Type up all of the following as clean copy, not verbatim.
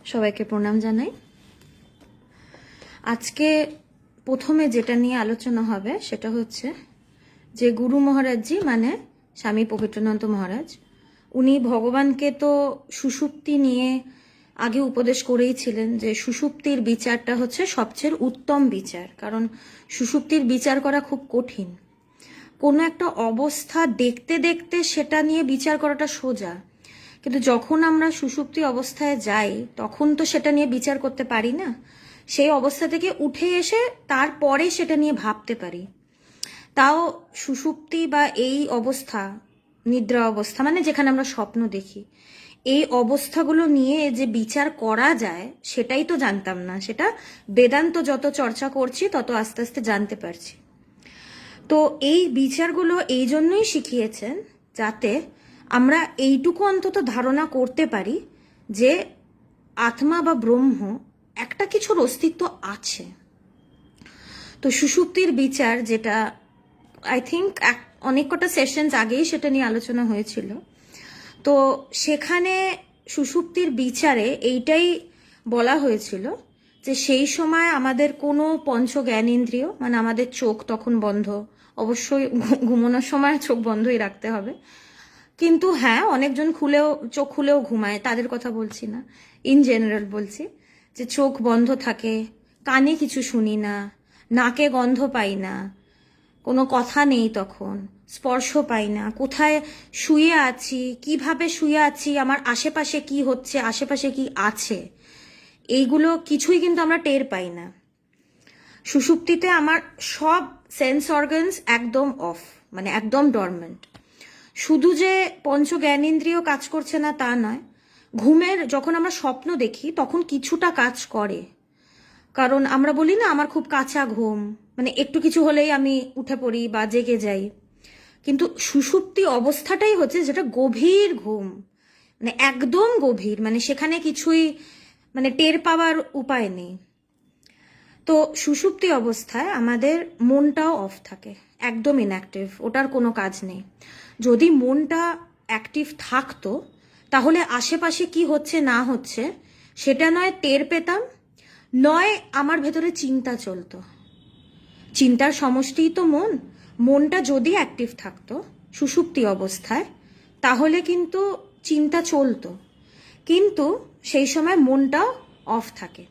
সবাইকে প্রণাম জানাই। আজকে প্রথমে যেটা নিয়ে আলোচনা হবে সেটা হচ্ছে যে গুরু মহারাজজি মানে স্বামী পবিত্রানন্দ মহারাজ, উনি ভগবানকে তো সুষুপ্তি নিয়ে আগে উপদেশ করেই ছিলেন যে সুষুপ্তির বিচারটা হচ্ছে সবচেয়ে উত্তম বিচার, কারণ সুষুপ্তির বিচার করা খুব কঠিন। কোনো একটা অবস্থা দেখতে দেখতে সেটা নিয়ে বিচার করাটা সোজা, কিন্তু যখন আমরা সুষুপ্তি অবস্থায় যাই তখন তো সেটা নিয়ে বিচার করতে পারি না। সেই অবস্থা থেকে উঠে এসে তারপরে সেটা নিয়ে ভাবতে পারি। তাও সুষুপ্তি বা এই অবস্থা, নিদ্রা অবস্থা মানে যেখানে আমরা স্বপ্ন দেখি, এই অবস্থাগুলো নিয়ে যে বিচার করা যায় সেটাই তো জানতাম না। সেটা বেদান্ত যত চর্চা করছি তত আস্তে আস্তে জানতে পারছি। তো এই বিচারগুলো এই জন্যই শিখিয়েছেন যাতে আমরা এইটুকু অন্তত ধারণা করতে পারি যে আত্মা বা ব্রহ্ম একটা কিছুর অস্তিত্ব আছে। তো সুষুপ্তির বিচার, যেটা আই থিঙ্ক অনেক কটা সেশনস আগেই সেটা নিয়ে আলোচনা হয়েছিল, তো সেখানে সুষুপ্তির বিচারে এইটাই বলা হয়েছিল যে সেই সময় আমাদের কোনো পঞ্চ জ্ঞানেন্দ্রিয় মানে আমাদের চোখ তখন বন্ধ, অবশ্যই ঘুমানোর সময় চোখ বন্ধই রাখতে হবে, কিন্তু হ্যাঁ অনেকজন চোখ খুলেও ঘুমায়, তাদের কথা বলছি না, ইন জেনারেল বলছি যে চোখ বন্ধ থাকে, কানে কিছু শুনি না, নাকে গন্ধ পাই না, কোনো কথা নেই, তখন স্পর্শ পাই না, কোথায় শুয়ে আছি, কিভাবে শুয়ে আছি, আমার আশেপাশে কি হচ্ছে, আশেপাশে কি আছে, এইগুলো কিছুই কিন্তু আমরা টের পাই না। সুষুপ্তিতে আমার সব সেন্স অর্গানস একদম অফ, মানে একদম ডরমেন্ট। শুধু যে পঞ্চ জ্ঞানেন্দ্রিয় কাজ করছে না তা নয়, ঘুমের যখন আমরা স্বপ্ন দেখি তখন কিছুটা কাজ করে, কারণ আমরা বলি না আমার খুব কাঁচা ঘুম, মানে একটু কিছু হলেই আমি উঠে পড়ি বা জেগে যাই, কিন্তু সুষুপ্তি অবস্থাটাই হচ্ছে যেটা গভীর ঘুম, মানে একদম গভীর, মানে সেখানে কিছুই মানে টের পাওয়ার উপায় নেই। তো সুষুপ্তি অবস্থায় আমাদের মনটাও অফ থাকে, একদম ইনঅ্যাক্টিভ, ওটার কোনো কাজ নেই। যদি মনটা অ্যাক্টিভ থাকতো তাহলে আশেপাশে কি হচ্ছে না হচ্ছে সেটা নয় টের পেতাম, নয় আমার ভেতরে চিন্তা চলতো। চিন্তার সমষ্টিই তো মন। মনটা যদি অ্যাক্টিভ থাকতো সুষুপ্তি অবস্থায় তাহলে কিন্তু চিন্তা চলতো, কিন্তু সেই সময় মনটাও অফ থাকে,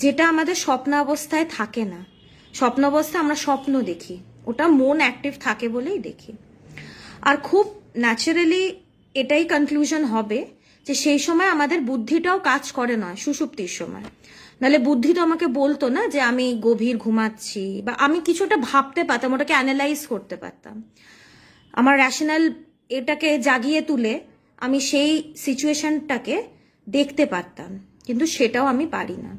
যেটা আমাদের স্বপ্নাবস্থায় থাকে না। স্বপ্নাবস্থায় আমরা স্বপ্ন দেখি, ওটা মন অ্যাক্টিভ থাকে বলেই দেখি। আর খুব ন্যাচারালি এটাই কনক্লুশন হবে যে সেই সময় আমাদের বুদ্ধিটাও কাজ করে নয় সুষুপ্তির সময়, নাহলে বুদ্ধি তো আমাকে বলতো না যে আমি গভীর ঘুমাচ্ছি, বা আমি কিছুটা ভাবতে পারতাম, ওটাকে অ্যানালাইজ করতে পারতাম, আমার র্যাশনাল এটাকে জাগিয়ে তুলে আমি সেই সিচুয়েশনটাকে দেখতে পারতাম, কিন্তু সেটাও আমি পারি না।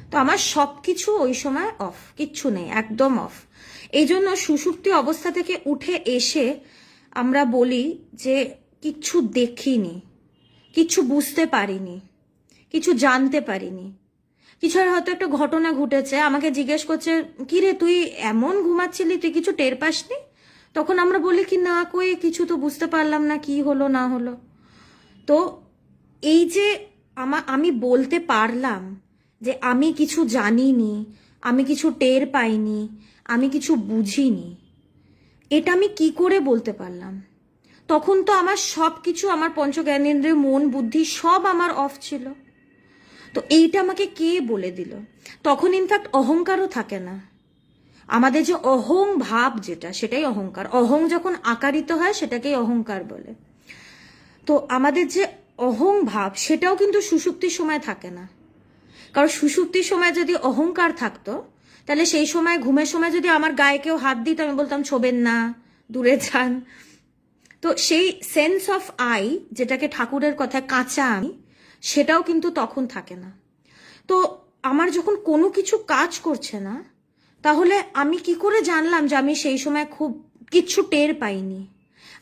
তো আমার সব কিছু ওই সময় অফ, কিচ্ছু নেই, একদম অফ। এই জন্য সুষুপ্তি অবস্থা থেকে উঠে এসে আমরা বলি যে কিচ্ছু দেখিনি, কিচ্ছু বুঝতে পারিনি, কিছু জানতে পারিনি। কিছু হয়তো একটা ঘটনা ঘটেছে, আমাকে জিজ্ঞেস করছে কি রে তুই এমন ঘুমাচ্ছিলি, তুই কিছু টের পাসনি? তখন আমরা বলি কি না কই কিছু তো বুঝতে পারলাম না কি হলো না হলো। তো এই যে আমি বলতে পারলাম যে আমি কিছু জানিনি, আমি কিছু টের পাইনি, আমি কিছু বুঝিনি, এটা আমি কি করে বলতে পারলাম? তখন তো আমার সব কিছু, আমার পঞ্চজ্ঞানেন্দ্রিয় মন বুদ্ধি সব আমার অফ ছিল। তো এইটা আমাকে কে বলে দিল? তখন ইনফ্যাক্ট অহংকারও থাকে না। আমাদের যে অহং ভাব যেটা, সেটাই অহংকার। অহং যখন আকারিত হয় সেটাকেই অহংকার বলে। তো আমাদের যে অহং ভাব সেটাও কিন্তু সুষুপ্তির সময় থাকে না, কারণ সুষুপ্তির সময় যদি অহংকার থাকতো তাহলে সেই সময় ঘুমের সময় যদি আমার গায়ে কেউ হাত দিত আমি বলতাম ছোবেন না, দূরে যান। তো সেই সেন্স অফ আই, যেটাকে ঠাকুরের কথায় কাঁচা আমি, সেটাও কিন্তু তখন থাকে না। তো আমার যখন কোনো কিছু কাজ করছে না, তাহলে আমি কি করে জানলাম যে আমি সেই সময় খুব কিচ্ছু টের পাইনি?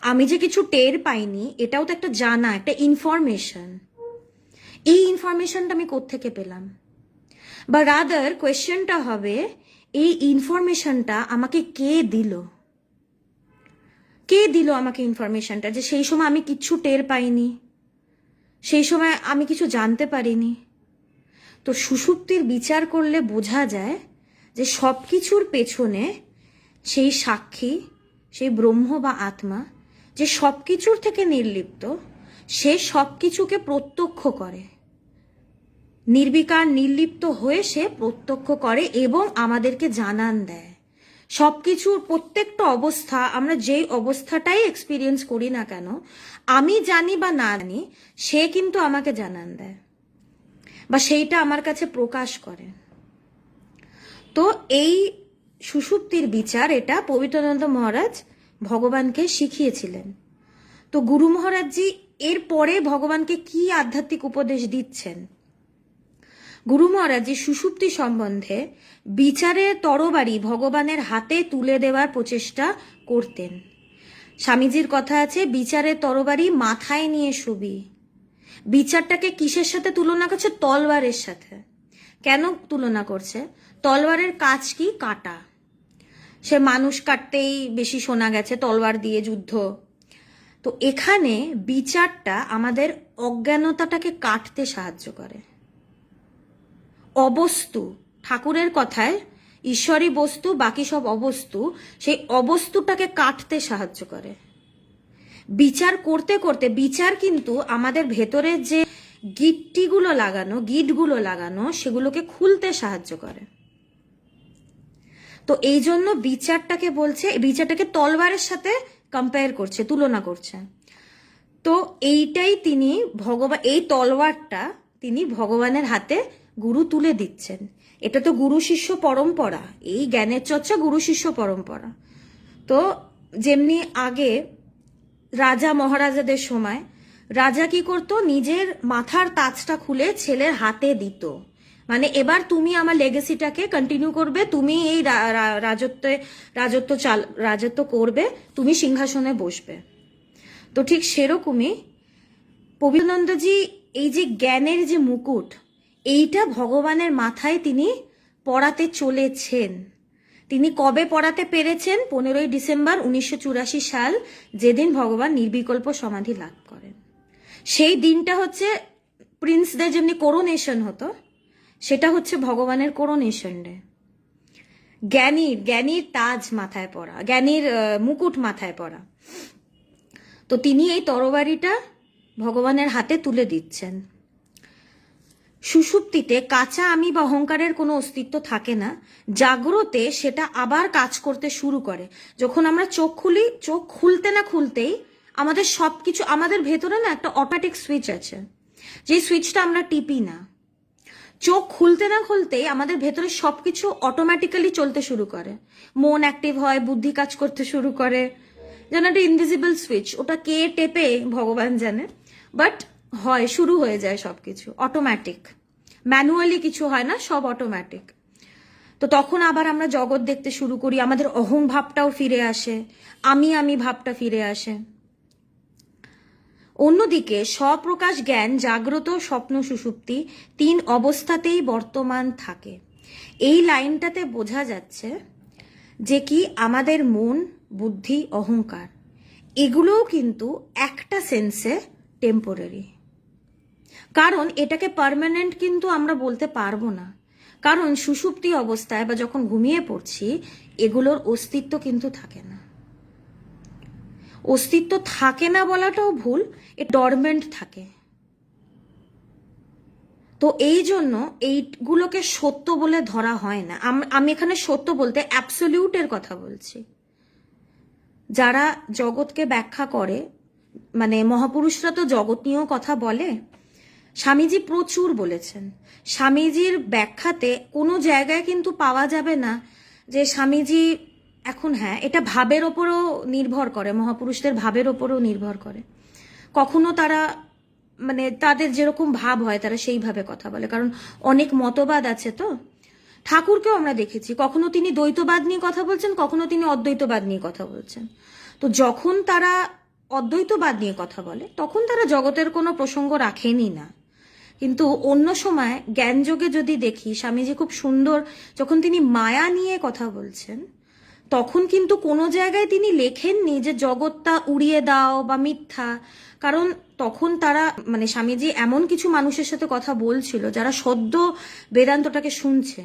আমি যে কিছু টের পাইনি এটাও তো একটা জানা, একটা ইনফরমেশন। এই ইনফরমেশনটা আমি কোত্থেকে পেলাম? বা রাদার কোয়েশ্চেনটা হবে এই ইনফরমেশনটা আমাকে কে দিল? কে দিল আমাকে ইনফরমেশনটা যে সেই সময় আমি কিচ্ছু টের পাইনি, সেই সময় আমি কিছু জানতে পারিনি? তো সুষুপ্তির বিচার করলে বোঝা যায় যে সব কিছুর পেছনে সেই সাক্ষী, সেই ব্রহ্ম বা আত্মা যে সব কিছুর থেকে নির্লিপ্ত, সে সব কিছুকে প্রত্যক্ষ করে, নির্বিকার নির্লিপ্ত হয়ে সে প্রত্যক্ষ করে এবং আমাদেরকে জানান দেয়। সব কিছুর প্রত্যেকটা অবস্থা, আমরা যেই অবস্থাটাই এক্সপিরিয়েন্স করি না কেন, আমি জানি বা না জানি, সে কিন্তু আমাকে জানান দেয় বা সেইটা আমার কাছে প্রকাশ করে। তো এই সুষুপ্তির বিচার, এটা পবিত্রানন্দ মহারাজ ভগবানকে শিখিয়েছিলেন। তো গুরু মহারাজজি এরপরে ভগবানকে কি আধ্যাত্মিক উপদেশ দিচ্ছেন? গুরু মহারাজজি সুষুপ্তি সম্বন্ধে বিচারের তরবারি ভগবানের হাতে তুলে দেওয়ার প্রচেষ্টা করতেন। স্বামীজির কথা আছে, বিচারের তরবারি মাথায় নিয়ে শুবি। বিচারটাকে কিসের সাথে তুলনা করছে? তলবারের সাথে। কেন তুলনা করছে? তলবারের কাজ কি? কাটা। সে মানুষ কাটতেই বেশি শোনা গেছে, তলবার দিয়ে যুদ্ধ। তো এখানে বিচারটা আমাদের অজ্ঞানতাটাকে কাটতে সাহায্য করে। অবস্তু, ঠাকুরের কথায় ঈশ্বরী বস্তু, বাকি সব অবস্তু, সেই অবস্তুটাকে কাটতে সাহায্য করে। বিচার করতে করতে, বিচার কিন্তু আমাদের ভেতরে যে গিটগুলো লাগানো সেগুলোকে খুলতে সাহায্য করে। তো এই জন্য বিচারটাকে বলছে, বিচারটাকে তলবারের সাথে কম্পেয়ার করছে, তুলনা করছে। তো এইটাই তিনি এই তলবারটা তিনি ভগবানের হাতে গুরু তুলে দিচ্ছেন। এটা তো গুরু শিষ্য পরম্পরা, এই জ্ঞানের চর্চা গুরু শিষ্য পরম্পরা। তো যেমনি আগে রাজা মহারাজাদের সময় রাজা কি করতো? নিজের মাথার তাজটা খুলে ছেলের হাতে দিত, মানে এবার তুমি আমার লেগেসিটাকে কন্টিনিউ করবে, তুমি এই রাজত্ব করবে, তুমি সিংহাসনে বসবে। তো ঠিক সেরকমই পবিত্রানন্দজি এই যে জ্ঞানের যে মুকুট, এইটা ভগবানের মাথায় তিনি পড়াতে চলেছেন। তিনি কবে পড়াতে পেরেছেন? 15ই ডিসেম্বর 1984 সাল, যেদিন ভগবান নির্বিকল্প সমাধি লাভ করেন। সেই দিনটা হচ্ছে প্রিন্সদের যেমনি করোনেশন হতো, সেটা হচ্ছে ভগবানের করোনেশন ডে। জ্ঞানীর তাজ মাথায় পরা, জ্ঞানীর মুকুট মাথায় পরা। তো তিনি এই তরবারিটা ভগবানের হাতে তুলে দিচ্ছেন। সুষুপ্তিতে কাঁচা আমি বা অহংকারের কোনো অস্তিত্ব থাকে না, জাগ্রতে সেটা আবার কাজ করতে শুরু করে। যখন আমরা চোখ খুলি, চোখ খুলতে না খুলতেই আমাদের সবকিছু, আমাদের ভেতরে না একটা অটোমেটিক সুইচ আছে, যে সুইচটা আমরা টিপি না। চোখ খুলতে না খুলতেই আমাদের ভেতরে সবকিছু অটোমেটিক্যালি চলতে শুরু করে। মন অ্যাক্টিভ হয়, বুদ্ধি কাজ করতে শুরু করে, যেন একটা ইনভিজিবল সুইচ। ওটা কে টেপে ভগবান জানে, বাট হয়, শুরু হয়ে যায় সবকিছু অটোমেটিক, ম্যানুয়ালি কিছু হয় না, সব অটোমেটিক। তো তখন আবার আমরা জগৎ দেখতে শুরু করি, আমাদের অহং ভাবটাও ফিরে আসে, আমি ভাবটা ফিরে আসে। অন্যদিকে স্বপ্রকাশ জ্ঞান জাগ্রত, স্বপ্ন, সুষুপ্তি 3 অবস্থাতেই বর্তমান থাকে। এই লাইনটাতে বোঝা যাচ্ছে যে কি আমাদের মন, বুদ্ধি, অহংকার এগুলোও কিন্তু একটা সেন্সে টেম্পোরারি। কারণ এটাকে পার্মানেন্ট কিন্তু আমরা বলতে পারবো না, কারণ সুষুপ্তি অবস্থায় বা যখন ঘুমিয়ে পড়ছি এগুলোর অস্তিত্ব কিন্তু থাকে না। অস্তিত্ব থাকে না বলাটাও ভুল, এ ডরমেন্ট থাকে। তো এই জন্য এইগুলোকে সত্য বলে ধরা হয় না। আমি এখানে সত্য বলতে অ্যাবসলিউটের কথা বলছি। যারা জগৎকে ব্যাখ্যা করে, মানে মহাপুরুষরা তো জগৎ নিয়েও কথা বলে, স্বামীজি প্রচুর বলেছেন। স্বামীজির ব্যাখ্যাতে কোনো জায়গায় কিন্তু পাওয়া যাবে না যে স্বামীজি এখন, হ্যাঁ এটা ভাবের ওপরও নির্ভর করে, মহাপুরুষদের ভাবের ওপরও নির্ভর করে। কখনো তারা মানে তাদের যেরকম ভাব হয় তারা সেইভাবে কথা বলে, কারণ অনেক মতবাদ আছে। তো ঠাকুরকেও আমরা দেখেছি, কখনো তিনি দ্বৈতবাদ নিয়ে কথা বলছেন, কখনো তিনি অদ্বৈতবাদ নিয়ে কথা বলছেন। তো যখন তারা অদ্বৈতবাদ নিয়ে কথা বলে তখন তারা জগতের কোনো প্রসঙ্গ রাখেনই না। কিন্তু অন্য সময় জ্ঞানযোগে যদি দেখি, স্বামীজি খুব সুন্দর, যখন তিনি মায়া নিয়ে কথা বলছেন তখন কিন্তু কোনো জায়গায় তিনি লেখেননি যে জগৎটা উড়িয়ে দাও বা মিথ্যা, কারণ তখন তারা মানে স্বামীজি এমন কিছু মানুষের সাথে কথা বলছিল যারা সদ্য বেদান্তটাকে শুনছে।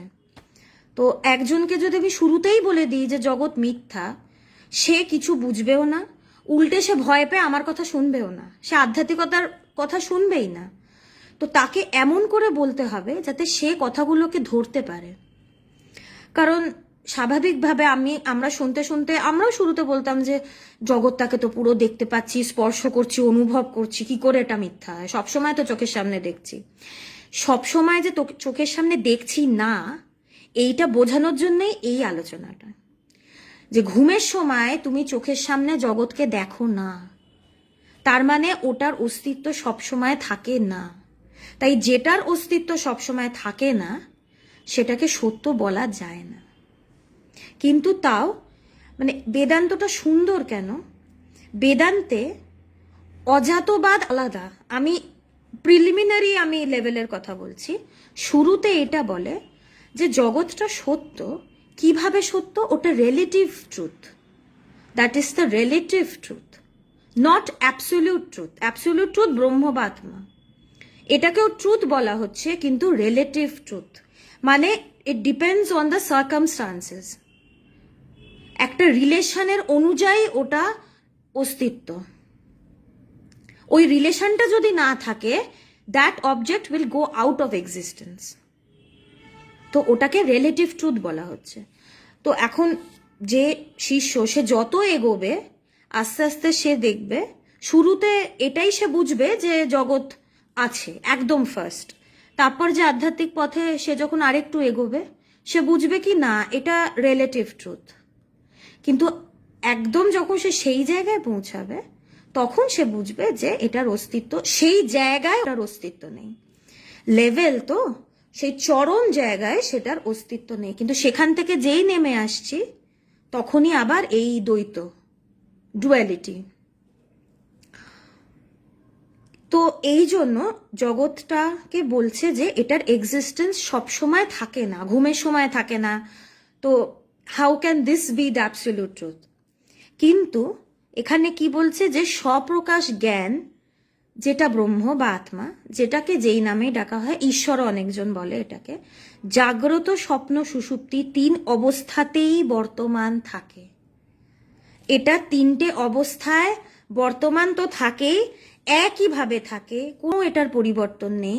তো একজনকে যদি আমি শুরুতেই বলে দিই যে জগৎ মিথ্যা, সে কিছু বুঝবেও না, উল্টে সে ভয় পেয়ে আমার কথা শুনবেও না, সে আধ্যাত্মিকতার কথা শুনবেই না। তো তাকে এমন করে বলতে হবে যাতে সে কথাগুলোকে ধরতে পারে। কারণ স্বাভাবিকভাবে আমরা শুনতে শুনতে আমরাও শুরুতে বলতাম যে জগৎটাকে তো পুরো দেখতে পাচ্ছি, স্পর্শ করছি, অনুভব করছি, কি করে এটা মিথ্যা হয়? সবসময় তো চোখের সামনে দেখছি। সবসময় যে চোখের সামনে দেখছি না, এইটা বোঝানোর জন্যই এই আলোচনাটা, যে ঘুমের সময় তুমি চোখের সামনে জগৎকে দেখো না, তার মানে ওটার অস্তিত্ব সবসময় থাকে না। তাই যেটার অস্তিত্ব সবসময় থাকে না সেটাকে সত্য বলা যায় না। কিন্তু তাও মানে বেদান্তটা সুন্দর কেন? বেদান্তে অজাতবাদ আলাদা। আমি প্রিলিমিনারি লেভেলের কথা বলছি। শুরুতে এটা বলে যে জগৎটা সত্য। কিভাবে সত্য? ওটা relative truth. That is the relative truth, not absolute truth. Absolute truth ব্রহ্ম বা আত্মা, এটাকেও ট্রুথ বলা হচ্ছে, কিন্তু রিলেটিভ ট্রুথ মানে it depends on the circumstances. একটা রিলেশনের অনুযায়ী ওটা অস্তিত্ব। ওই রিলেশনটা যদি না থাকে, that object will go out of existence. তো ওটাকে রিলেটিভ ট্রুথ বলা হচ্ছে। তো এখন যে শিষ্য, সে যত এগোবে আস্তে আস্তে সে দেখবে, শুরুতে এটাই সে বুঝবে যে জগৎ আছে একদম ফার্স্ট। তারপর যে আধ্যাত্মিক পথে সে যখন আরেকটু এগোবে, সে বুঝবে কি না এটা রিলেটিভ ট্রুথ। কিন্তু একদম যখন সে সেই জায়গায় পৌঁছাবে, তখন সে বুঝবে যে এটার অস্তিত্ব, সেই জায়গায় ওটার অস্তিত্ব নেই। লেভেল তো সেই চরম জায়গায় সেটার অস্তিত্ব নেই, কিন্তু সেখান থেকে যেই নেমে আসছি তখনই আবার এই দ্বৈত, ডুয়ালিটি। তো এই জন্য জগৎটাকে বলছে যে এটার এক্সিস্টেন্স সবসময় থাকে না, ঘুমের সময় থাকে না। তো how can this B the absolute truth? কিন্তু এখানে কি বলছে যে স্বপ্রকাশ জ্ঞান, যেটা ব্রহ্ম বা আত্মা, যেটাকে যেই নামে ডাকা হয়, ঈশ্বর অনেকজন বলে এটাকে, জাগ্রত, স্বপ্ন, সুষুপ্তি 3 অবস্থাতেই বর্তমান থাকে। এটা 3টে অবস্থায় বর্তমান তো থাকেই, একইভাবে থাকে, কোনো এটার পরিবর্তন নেই,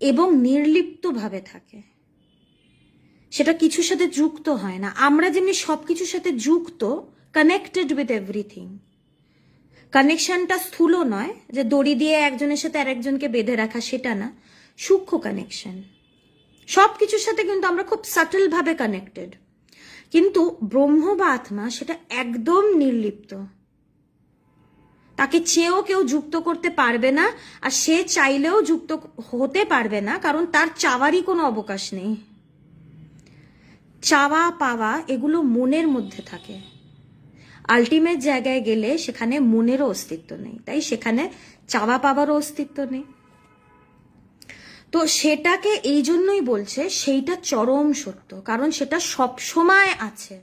এবং নির্লিপ্তভাবে থাকে। সেটা কিছুর সাথে যুক্ত হয় না। আমরা যেমনি সব কিছুর সাথে যুক্ত, কানেক্টেড উইথ এভরিথিং। কানেকশনটা স্থূল নয়, যে দড়ি দিয়ে একজনের সাথে আরেকজনকে বেঁধে রাখা, সেটা না, সূক্ষ্ম কানেকশন। সব কিছুর সাথে কিন্তু আমরা খুব সাটল ভাবে কানেক্টেড। কিন্তু ব্রহ্ম বা আত্মা সেটা একদম নির্লিপ্ত, তাকে চেয়েও কেউ যুক্ত করতে পারবে না, আর সে চাইলেও যুক্ত হতে পারবে না, কারণ তার চাওয়ারই কোনো অবকাশ নেই। চাওয়া পাওয়া এগুলো মনের মধ্যে থাকে। আলটিমেট জায়গায় গেলে সেখানে মনেরও অস্তিত্ব নেই, তাই সেখানে চাওয়া পাওয়ারও অস্তিত্ব নেই। তো সেটাকে এই জন্যই বলছে সেইটা চরম সত্য, কারণ সেটা সব সময় আছে।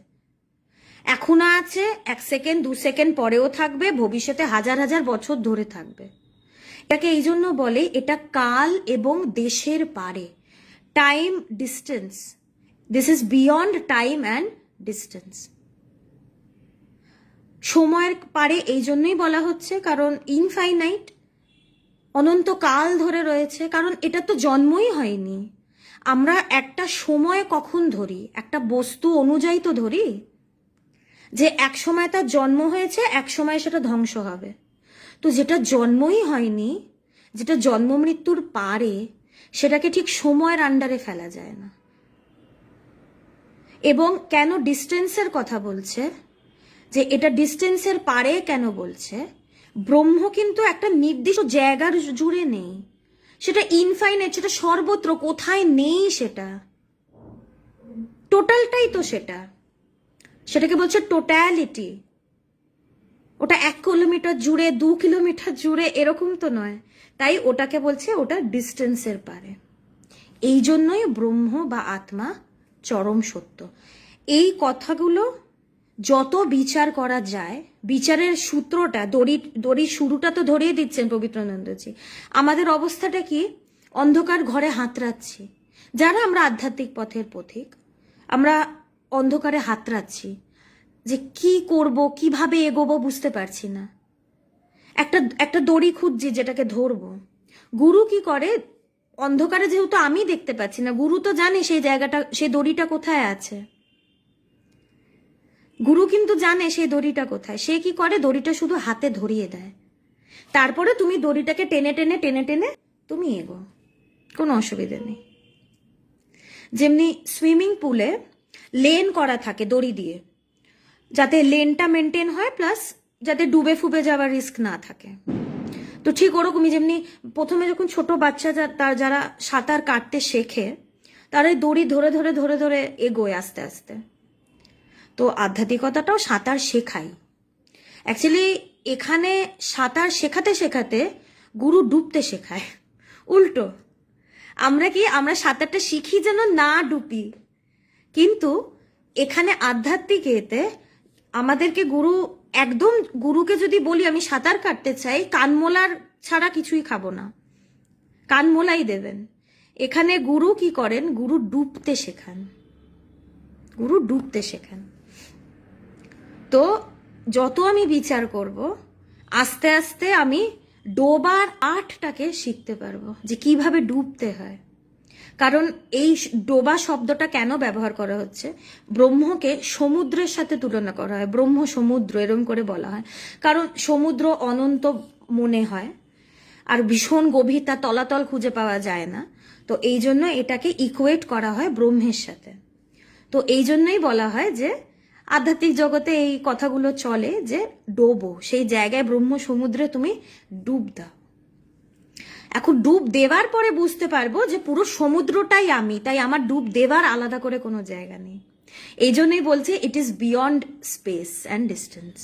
এখনো আছে, 1 সেকেন্ড 2 সেকেন্ড পরেও থাকবে, ভবিষ্যতে হাজার হাজার বছর ধরে থাকবে। এটাকে এই জন্য বলে এটা কাল এবং দেশের পারে, time distance. This is beyond time and distance. সময়ের পারে এই জন্যই বলা হচ্ছে কারণ ইনফাইনাইট, অনন্তকাল ধরে রয়েছে, কারণ এটা তো জন্মই হয়নি। আমরা একটা সময় কখন ধরি? একটা বস্তু অনুযায়ী তো ধরি, যে এক সময় তার জন্ম হয়েছে, এক সময় সেটা ধ্বংস হবে। তো যেটা জন্মই হয়নি, যেটা জন্ম মৃত্যুর পারে, সেটাকে ঠিক সময়ের আন্ডারে ফেলা যায় না। এবং কেন ডিস্টেন্সের কথা বলছে, যে এটা ডিস্টেন্সের পারে কেন বলছে? ব্রহ্ম কিন্তু একটা নির্দিষ্ট জায়গার জুড়ে নেই, সেটা ইনফাইনাইট, সেটা সর্বত্র, কোথায় নেই সেটা, টোটালটাই তো সেটা। সেটাকে বলছে টোটালিটি। ওটা 1 কিলোমিটার জুড়ে, 2 কিলোমিটার জুড়ে এরকম তো নয়, তাই ওটাকে বলছে ওটা ডিস্টেন্সের পারে। এই জন্যই ব্রহ্ম বা আত্মা চরম সত্য। এই কথাগুলো যত বিচার করা যায় বিচারের সূত্রটা, দড়ির শুরুটা তো ধরিয়ে দিচ্ছেন পবিত্রানন্দজি। আমাদের অবস্থাটা কি? অন্ধকার ঘরে হাতড়াচ্ছি। যারা আমরা আধ্যাত্মিক পথের পথিক, আমরা অন্ধকারে হাতড়াচ্ছি, যে কি করব, কিভাবে এগোবো বুঝতে পারছি না। একটা দড়ি খুঁজছি যেটাকে ধরবো। গুরু কি করে? অন্ধকারে যেহেতু আমি দেখতে পাচ্ছি না, গুরু তো জানে সেই জায়গাটা, সেই দড়িটা কোথায় আছে। গুরু কিন্তু জানে সেই দড়িটা কোথায়। সে কি করে? দড়িটা শুধু হাতে ধরিয়ে দেয়, তারপরে তুমি দড়িটাকে টেনে টেনে টেনে টেনে তুমি এগো, কোনো অসুবিধা নেই। যেমনি সুইমিং পুলে লেন করা থাকে দড়ি দিয়ে, যাতে লেনটা মেনটেন হয়, প্লাস যাতে ডুবে ফুবে যাওয়ার রিস্ক না থাকে। তো ঠিক ওরকমই, যেমনি প্রথমে যখন ছোট বাচ্চা তার যারা সাঁতার কাটতে শেখে, তারা দড়ি ধরে ধরে ধরে ধরে এগোয় আস্তে আস্তে। তো আধ্যাত্মিকতাটাও সাঁতার শেখাই। অ্যাকচুয়ালি এখানে সাঁতার শেখাতে শেখাতে গুরু ডুবতে শেখায়। উল্টো, আমরা সাঁতারটা শিখি যেন না ডুবি, কিন্তু এখানে আধ্যাত্মিক এতে আমাদেরকে গুরু একদম, গুরুকে যদি বলি আমি সাঁতার কাটতে চাই, কানমোলার ছাড়া কিছুই খাবো না, কানমোলাই দেবেন। এখানে গুরু কি করেন? গুরু ডুবতে শেখান, গুরু ডুবতে শেখান। তো যত আমি বিচার করব, আস্তে আস্তে আমি ডোবার আর্টটাকে শিখতে পারবো, যে কিভাবে ডুবতে হয়। কারণ এই ডোবা শব্দটা কেন ব্যবহার করা হচ্ছে? ব্রহ্মকে সমুদ্রের সাথে তুলনা করা হয়, ব্রহ্ম সমুদ্র এরম করে বলা হয়, কারণ সমুদ্র অনন্ত মনে হয় আর ভীষণ গভীর, তার তলাতল খুঁজে পাওয়া যায় না। তো এই জন্য এটাকে ইকুয়েট করা হয় ব্রহ্মের সাথে। তো এই জন্যই বলা হয় যে আধ্যাত্মিক জগতে এই কথাগুলো চলে, যে ডোবো, সেই জায়গায় ব্রহ্ম সমুদ্রে তুমি ডুব দাও। এখন ডুব দেওয়ার পরে বুঝতে পারবো যে পুরো সমুদ্রটাই আমি, তাই আমার ডুব দেওয়ার আলাদা করে কোনো জায়গা নেই। এই জন্যই বলছে it is beyond space and distance.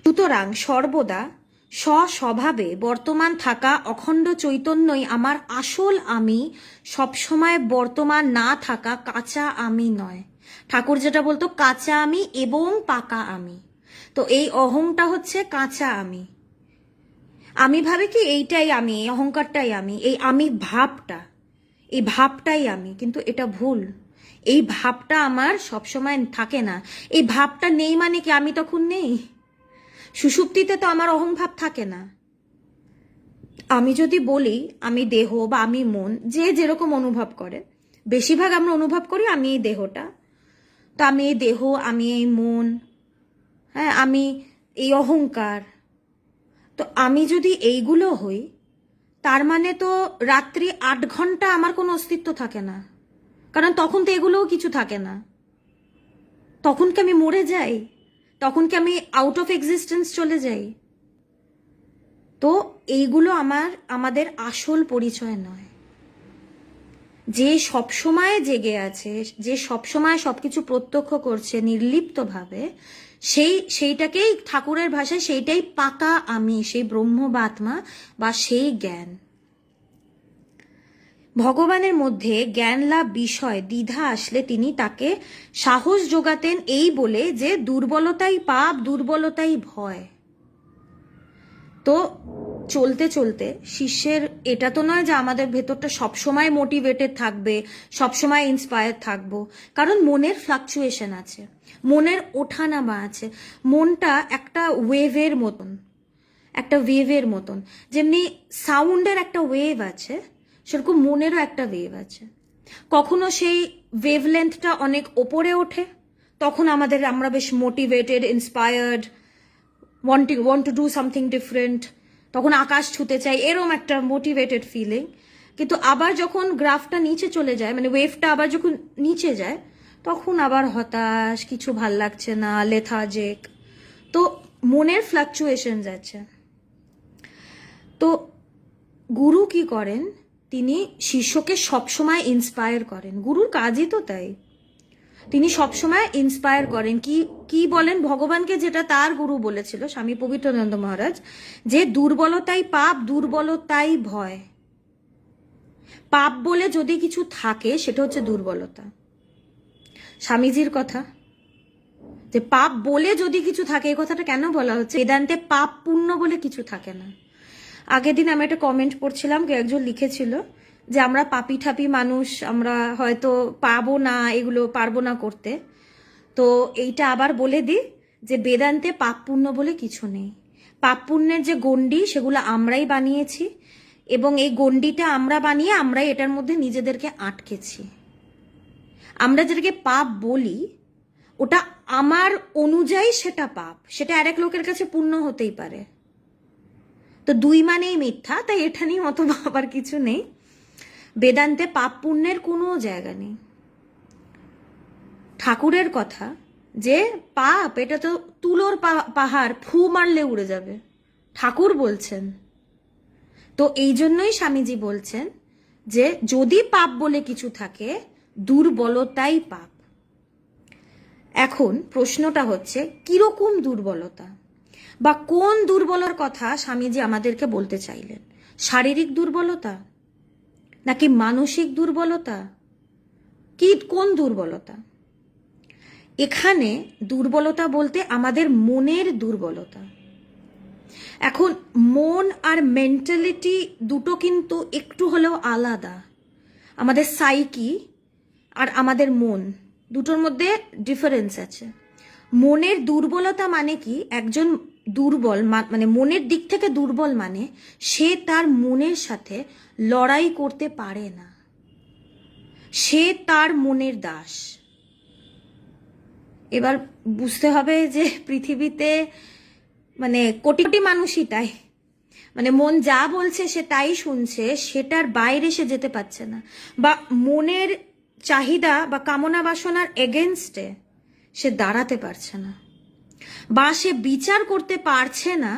সুতরাং সর্বদা স্বস্বভাবে বর্তমান থাকা অখণ্ড চৈতন্যই আমার আসল আমি, সবসময় বর্তমান না থাকা কাঁচা আমি নয়। ঠাকুর যেটা বলতো, কাঁচা আমি এবং পাকা আমি। তো এই অহংটা হচ্ছে কাঁচা আমি। আমি ভাবি কি এইটাই আমি, এই অহংকারটাই আমি, এই আমি ভাবটা, এই ভাবটাই আমি, কিন্তু এটা ভুল। এই ভাবটা আমার সবসময় থাকে না। এই ভাবটা নেই মানে কি আমি তখন নেই? সুষুপ্তিতে তো আমার অহংভাব থাকে না। আমি যদি বলি আমি দেহ বা আমি মন, যে যেরকম অনুভব করে, বেশিরভাগ আমরা অনুভব করি আমি এই দেহটা, তো আমি এই দেহ, আমি এই মন, হ্যাঁ, আমি এই অহংকার। তো আমি যদি এইগুলো হই, তার মানে তো রাত্রি 8 ঘন্টা আমার কোনো অস্তিত্ব থাকে না, কারণ তখন তো এগুলোও কিছু থাকে না। তখন কি আমি মরে যাই? তখন কি আমি আউট অফ এক্সিস্টেন্স চলে যাই? তো এইগুলো আমাদের আসল পরিচয় নয়। যে সবসময় জেগে আছে, যে সবসময় সবকিছু প্রত্যক্ষ করছে নির্লিপ্তভাবে, সেইটাকেই ঠাকুরের ভাষায় সেইটাই পাকা আমি, সেই ব্রহ্ম বা আত্মা বা সেই জ্ঞান। ভগবানের মধ্যে জ্ঞান লাভ বিষয় দ্বিধা আসলে তিনি তাকে সাহস যোগাতেন এই বলে যে দুর্বলতাই পাপ, দুর্বলতাই ভয়। তো চলতে চলতে শিষ্যের এটা তো নয় যে আমাদের ভেতরটা সবসময় মোটিভেটেড থাকবে, সবসময় ইন্সপায়ার থাকবো, কারণ মনের ফ্লাকচুয়েশন আছে, মনের ওঠানামা আছে। মনটা একটা ওয়েভের মতন, একটা ওয়েভের মতন। যেমনি সাউন্ডের একটা ওয়েভ আছে, সেরকম মনেরও একটা ওয়েভ আছে। কখনো সেই ওয়েভলেন্থটা অনেক ওপরে ওঠে, তখন আমরা বেশ motivated, inspired, want to do something different, তখন আকাশ ছুতে চাই, এরম একটা মোটিভেটেড ফিলিং। কিন্তু আবার যখন গ্রাফটা নিচে চলে যায়, মানে ওয়েভটা আবার যখন নিচে যায়, তখন আবার হতাশ, কিছু ভাল লাগছে না, লেথার্জিক। তো মনের ফ্লাকচুয়েশন যাচ্ছে। তো গুরু কি করেন? তিনি শিষ্যকে সবসময় ইন্সপায়ার করেন। গুরুর কাজই তো তাই, তিনি সবসময় ইন্সপায়ার করেন। কি বলেন? ভগবানকে যেটা তার গুরু বলেছিল স্বামী পবিত্রানন্দ মহারাজ, যে দুর্বলতাই পাপ, দুর্বলতাই ভয়। পাপ বলে যদি কিছু থাকে সেটা হচ্ছে দুর্বলতা। স্বামীজির কথা, যে পাপ বলে যদি কিছু থাকে, এই কথাটা কেন বলা হচ্ছে? বেদান্তে পাপ পুণ্য বলে কিছু থাকে না। আগের দিন আমি একটা কমেন্ট পড়ছিলাম, কেউ একজন লিখেছিল যে আমরা পাপি ঠাপি মানুষ, আমরা হয়তো পাবো না, এগুলো পারবো না করতে। তো এইটা আবার বলে দিই যে বেদান্তে পাপ পুণ্য বলে কিছু নেই। পাপ পুণ্যের যে গণ্ডি, সেগুলো আমরাই বানিয়েছি, এবং এই গণ্ডিটা আমরা বানিয়ে আমরাই এটার মধ্যে নিজেদেরকে আটকেছি। আমরা যেটাকে পাপ বলি, ওটা আমার অনুযায়ী সেটা পাপ, সেটা আরেক লোকের কাছে পুণ্য হতেই পারে। তো দুই মানেই মিথ্যা, তাই এটা নিয়ে মতো ভাবার কিছু নেই। বেদান্তে পাপ পুণ্যের কোনো জায়গা নেই। ঠাকুরের কথা যে পাপ এটা তো তুলোর পাহাড়, ফু মারলে উড়ে যাবে, ঠাকুর বলছেন। তো এই জন্যই স্বামীজি বলছেন যে যদি পাপ বলে কিছু থাকে, দুর্বলতাই পাপ। এখন প্রশ্নটা হচ্ছে কিরকম দুর্বলতা, বা কোন দুর্বলতার কথা স্বামীজি আমাদেরকে বলতে চাইলেন? শারীরিক দুর্বলতা, নাকি মানসিক দুর্বলতা, কি কোন দুর্বলতা? এখানে দুর্বলতা বলতে আমাদের মনের দুর্বলতা। এখন মন আর মেন্টালিটি দুটো কিন্তু একটু হলেও আলাদা। আমাদের সাইকি আর আমাদের মন, দুটোর মধ্যে ডিফারেন্স আছে। মনের দুর্বলতা মানে কি? একজন দুর্বল মানে মনের দিক থেকে দুর্বল মানে সে তার মনের সাথে লড়াই করতে পারে না, সে তার মনের দাস। এবার বুঝতে হবে যে পৃথিবীতে মানে কোটি কোটি মানুষই তাই, মানে মন যা বলছে সে তাই শুনছে, সেটার বাইরে সে যেতে পারছে না, বা মনের চাহিদা বা কামনা বাসনার এগেনস্টে সে দাঁড়াতে পারছে না, বা সে বিচার করতে পারছে না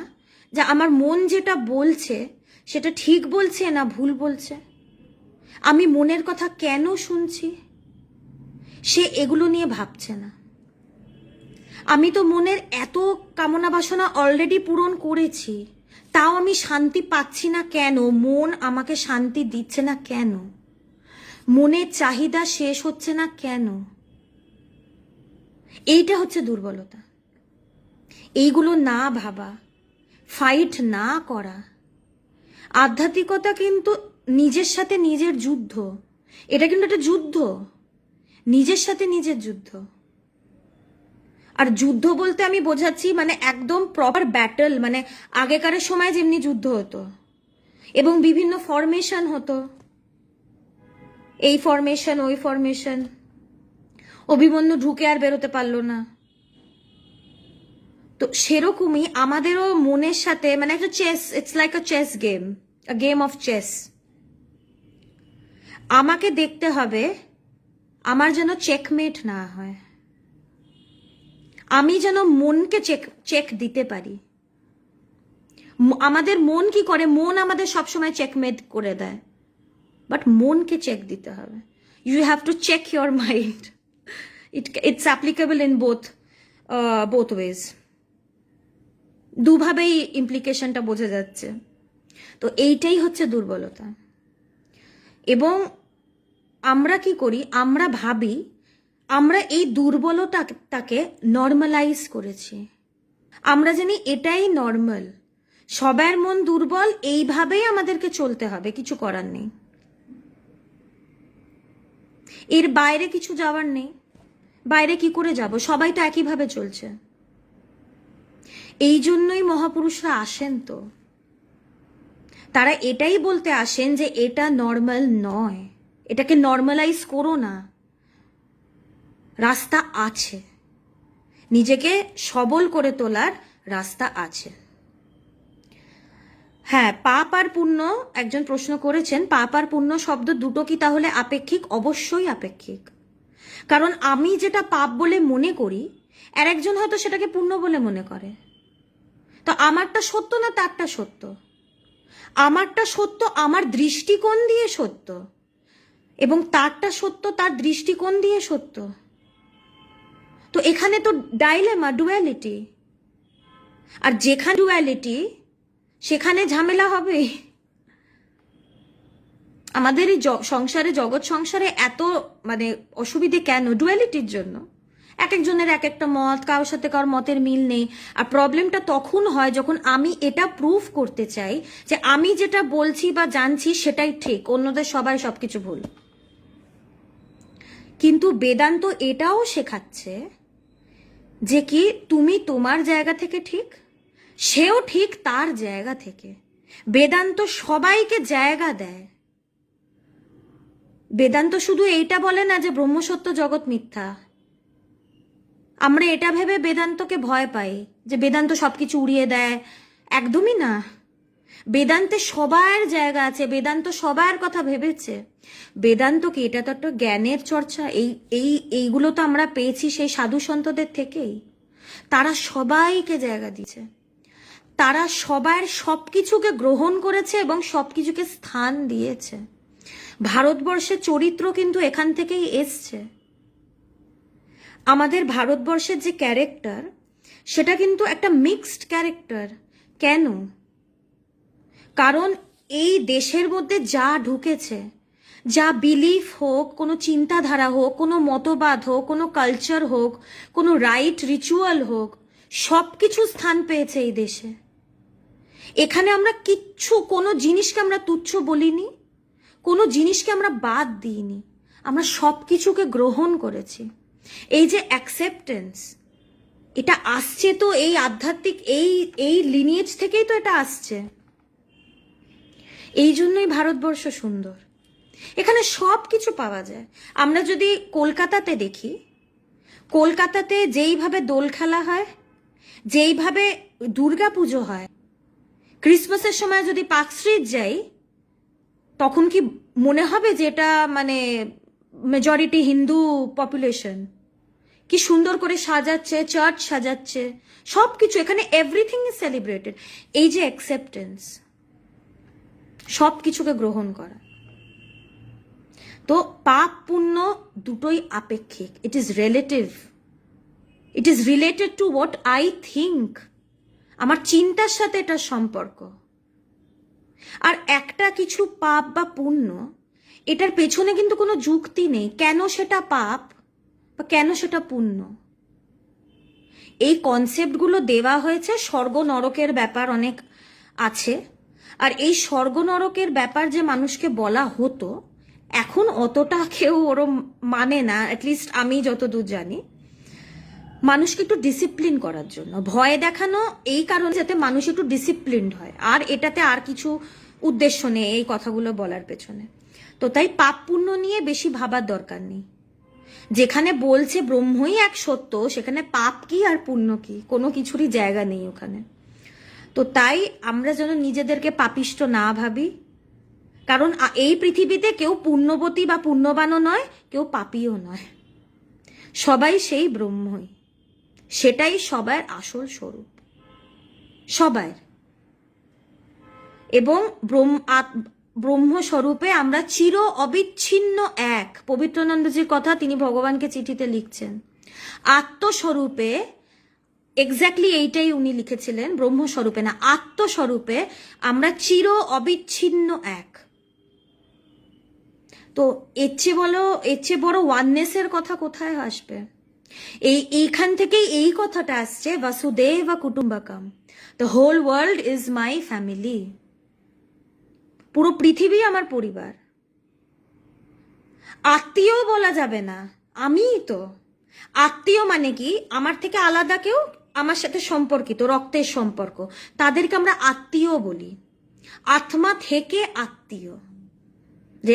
যে আমার মন যেটা বলছে সেটা ঠিক বলছে না ভুল বলছে, আমি মনের কথা কেন শুনছি, সে এগুলো নিয়ে ভাবছে না। আমি তো মনের এত কামনা বাসনা অলরেডি পূরণ করেছি, তাও আমি শান্তি পাচ্ছি না কেন? মন আমাকে শান্তি দিচ্ছে না কেন? মনের চাহিদা শেষ হচ্ছে না কেন? এইটা হচ্ছে দুর্বলতা। এইগুলো না ভাবা, ফাইট না করা। আধ্যাত্মিকতা কিন্তু নিজের সাথে নিজের যুদ্ধ। এটা কিন্তু একটা যুদ্ধ, নিজের সাথে নিজের যুদ্ধ। আর যুদ্ধ বলতে আমি বোঝাচ্ছি মানে একদম প্রপার ব্যাটল, মানে আগেকার সময় যেমনি যুদ্ধ হতো এবং বিভিন্ন ফরমেশন হতো, এই ফরমেশন ওই ফরমেশন, অভিমন্যু ঢুকে আর বেরোতে পারলো না। তো সেরকমই আমাদেরও মনের সাথে মানে একটা chess, it's like a chess game, a game of chess. আমাকে দেখতে হবে আমার যেন চেকমেট না হয়, আমি যেন মনকে চেক দিতে পারি। আমাদের মন কি করে? মন আমাদের সবসময় চেকমেট করে দেয়, বাট মনকে চেক দিতে হবে। You have to check your mind. It's applicable in both ways. দুভাবেই ইমপ্লিকেশনটা বোঝা যাচ্ছে। তো এইটাই হচ্ছে দুর্বলতা। এবং আমরা কি করি? আমরা ভাবি আমরা এই দুর্বলতাটাকে নর্মালাইজ করেছি। আমরা জানি এটাই নর্মাল, সবার মন দুর্বল, এইভাবেই আমাদেরকে চলতে হবে, কিছু করার নেই, এর বাইরে কিছু যাওয়ার নেই। বাইরে কি করে যাব? সবাই তো একইভাবে চলছে। এই জন্যই মহাপুরুষরা আসেন। তো তারা এটাই বলতে আসেন যে এটা নর্মাল নয়, এটাকে নর্মালাইজ করো না, রাস্তা আছে, নিজেকে সবল করে তোলার রাস্তা আছে। হ্যাঁ, পাপ আর পুণ্য, একজন প্রশ্ন করেছেন পাপ আর পুণ্য শব্দ দুটো কি তাহলে আপেক্ষিক? অবশ্যই আপেক্ষিক। কারণ আমি যেটা পাপ বলে মনে করি, আর একজন হয়তো সেটাকে পুণ্য বলে মনে করে। তো আমারটা সত্য না তারটা সত্য? আমারটা সত্য আমার দৃষ্টিকোণ দিয়ে সত্য, এবং তারটা সত্য তার দৃষ্টিকোণ দিয়ে সত্য। তো এখানে তো ডাইলেমা, ডুয়ালিটি। আর যেখানে ডুয়ালিটি সেখানে ঝামেলা হবে। আমাদের এই সংসারে, জগৎ সংসারে এত মানে অসুবিধে কেন? ডুয়ালিটির জন্য। এক একজনের এক একটা মত, কারোর সাথে কারোর মতের মিল নেই। আর প্রবলেমটা তখন হয় যখন আমি এটা প্রুফ করতে চাই যে আমি যেটা বলছি বা জানছি সেটাই ঠিক, অন্যদের সবাই সবকিছু ভুল। কিন্তু বেদান্ত এটাও শেখাচ্ছে যে কি তুমি তোমার জায়গা থেকে ঠিক, সেও ঠিক তার জায়গা থেকে। বেদান্ত সবাইকে জায়গা দেয়। বেদান্ত শুধু এইটা বলে না যে ব্রহ্মসত্য জগৎ মিথ্যা। আমরা এটা ভেবে বেদান্তকে ভয় পাই যে বেদান্ত সবকিছু উড়িয়ে দেয়, একদমই না। বেদান্তে সবার জায়গা আছে, বেদান্ত সবার কথা ভেবেছে। বেদান্ত কি, এটা তো একটা জ্ঞানের চর্চা। এইগুলো তো আমরা পেয়েছি সেই সাধু সন্তদের থেকেই। তারা সবাইকে জায়গা দিয়েছে, তারা সবার সবকিছুকে গ্রহণ করেছে এবং সবকিছুকে স্থান দিয়েছে। ভারতবর্ষের চরিত্র কিন্তু এখান থেকেই এসছে। আমাদের ভারতবর্ষের যে ক্যারেক্টার, সেটা কিন্তু একটা মিক্সড ক্যারেক্টার। কেন? কারণ এই দেশের মধ্যে যা ঢুকেছে, যা বিলিফ হোক, কোনো চিন্তাধারা হোক, কোনো মতবাদ হোক, কোনো কালচার হোক, কোনো রাইট রিচুয়াল হোক, সব কিছু স্থান পেয়েছে এই দেশে। এখানে আমরা কিচ্ছু, কোনো জিনিসকে আমরা তুচ্ছ বলিনি, কোনো জিনিসকে আমরা বাদ দিইনি, আমরা সব কিছুকে গ্রহণ করেছি। এই যে অ্যাকসেপ্টেন্স, এটা আসছে তো এই আধ্যাত্মিক এই লিনিয়েজ থেকেই তো এটা আসছে। এই জন্যই ভারতবর্ষ সুন্দর, এখানে সব কিছু পাওয়া যায়। আমরা যদি কলকাতাতে দেখি, কলকাতাতে যেইভাবে দোল খেলা হয়, যেইভাবে দুর্গা পুজো হয়, ক্রিসমাসের সময় যদি পার্ক স্ট্রিট যাই, তখন কি মনে হবে যে এটা মানে মেজরিটি হিন্দু পপুলেশন? কি সুন্দর করে সাজাচ্ছে, চার্চ সাজাচ্ছে, সব কিছু, এখানে এভরিথিং ইজ সেলিব্রেটেড। এই যে অ্যাকসেপ্টেন্স, সব কিছুকে গ্রহণ করা। তো পাপ পুণ্য দুটোই আপেক্ষিক, it is relative, it is related to what I think. আমার চিন্তার সাথে এটার সম্পর্ক। আর একটা কিছু পাপ বা পুণ্য, এটার পেছনে কিন্তু কোনো যুক্তি নেই কেন সেটা পাপ বা কেন সেটা পুণ্য। এই কনসেপ্টগুলো দেওয়া হয়েছে, স্বর্গ নরকের ব্যাপার অনেক আছে। আর এই স্বর্গ নরকের ব্যাপার যে মানুষকে বলা হতো, এখন অতটা কেউ ওরম মানে না, অ্যাটলিস্ট আমি যতদূর জানি। মানুষকে একটু ডিসিপ্লিন করার জন্য ভয় দেখানো, এই কারণে যাতে মানুষ একটু ডিসিপ্লিনড হয়। আর এটাতে আর কিছু উদ্দেশ্য নেই এই কথাগুলো বলার পেছনে। তো তাই পাপ পুণ্য নিয়ে বেশি ভাবার দরকার নেই। যেখানে বলছে ব্রহ্মই এক সত্য, সেখানে পাপ কি আর পুণ্য কি, কোনো কিছুরই জায়গা নেই ওখানে। তো তাই আমরা যেন নিজেদেরকে পাপিষ্ট না ভাবি, কারণ এই পৃথিবীতে কেউ পুণ্যবতী বা পুণ্যবানও নয়, কেউ পাপীও নয়, সবাই সেই ব্রহ্মই। সেটাই সবার আসল স্বরূপ, সবার। এবং ব্রহ্মস্বরূপে আমরা চির অবিচ্ছিন্ন এক। পবিত্রানন্দজির কথা তিনি ভগবানকে চিঠিতে লিখছেন। আত্মস্বরূপে এক্স্যাক্টলি এইটাই উনি লিখেছিলেন, ব্রহ্মস্বরূপে না, আত্মস্বরূপে আমরা চির অবিচ্ছিন্ন এক। তো এর চেয়ে বড় ওয়াননেসের কথা কোথায় আসবে? এইখান থেকেই এই কথাটা আসছে, বাসুদেব কুটুম্বাকাম, the whole world is my family. পুরো পৃথিবী আমার পরিবার। আত্মীয় বলা যাবে না, আমিই তো আত্মীয়। মানে কি, আমার থেকে আলাদা কেউ আমার সাথে সম্পর্কিত, রক্তের সম্পর্ক, তাদেরকে আমরা আত্মীয় বলি। আত্মা থেকে আত্মীয়, যে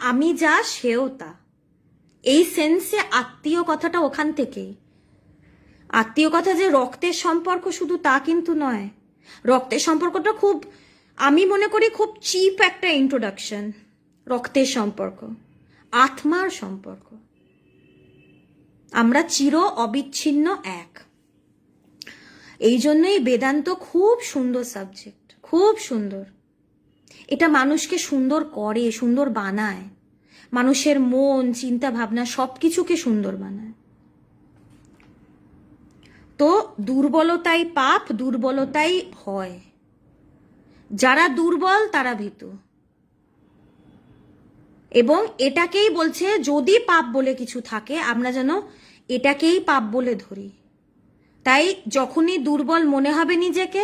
আমি যা সেও তা, এই সেন্সে আত্মীয় কথাটা ওখান থেকেই। আত্মীয় কথা যে রক্তের সম্পর্ক শুধু তা কিন্তু নয়। রক্তের সম্পর্কটা খুব, আমি মনে করি খুব চিপ একটা ইন্ট্রোডাকশন। রক্তের সম্পর্ক আত্মার সম্পর্ক, আমরা চির অবিচ্ছিন্ন এক। এই জন্যই বেদান্ত খুব সুন্দর সাবজেক্ট, খুব সুন্দর। এটা মানুষকে সুন্দর করে, সুন্দর বানায়, মানুষের মন, চিন্তা ভাবনা সবকিছুকে সুন্দর বানায়। তো দুর্বলতাই পাপ, দুর্বলতাই হয়। যারা দুর্বল তারা ভীতু। এবং এটাকেই বলছে যদি পাপ বলে কিছু থাকে, আমরা যেন এটাকেই পাপ বলে ধরি। তাই যখনই দুর্বল মনে হবে নিজেকে,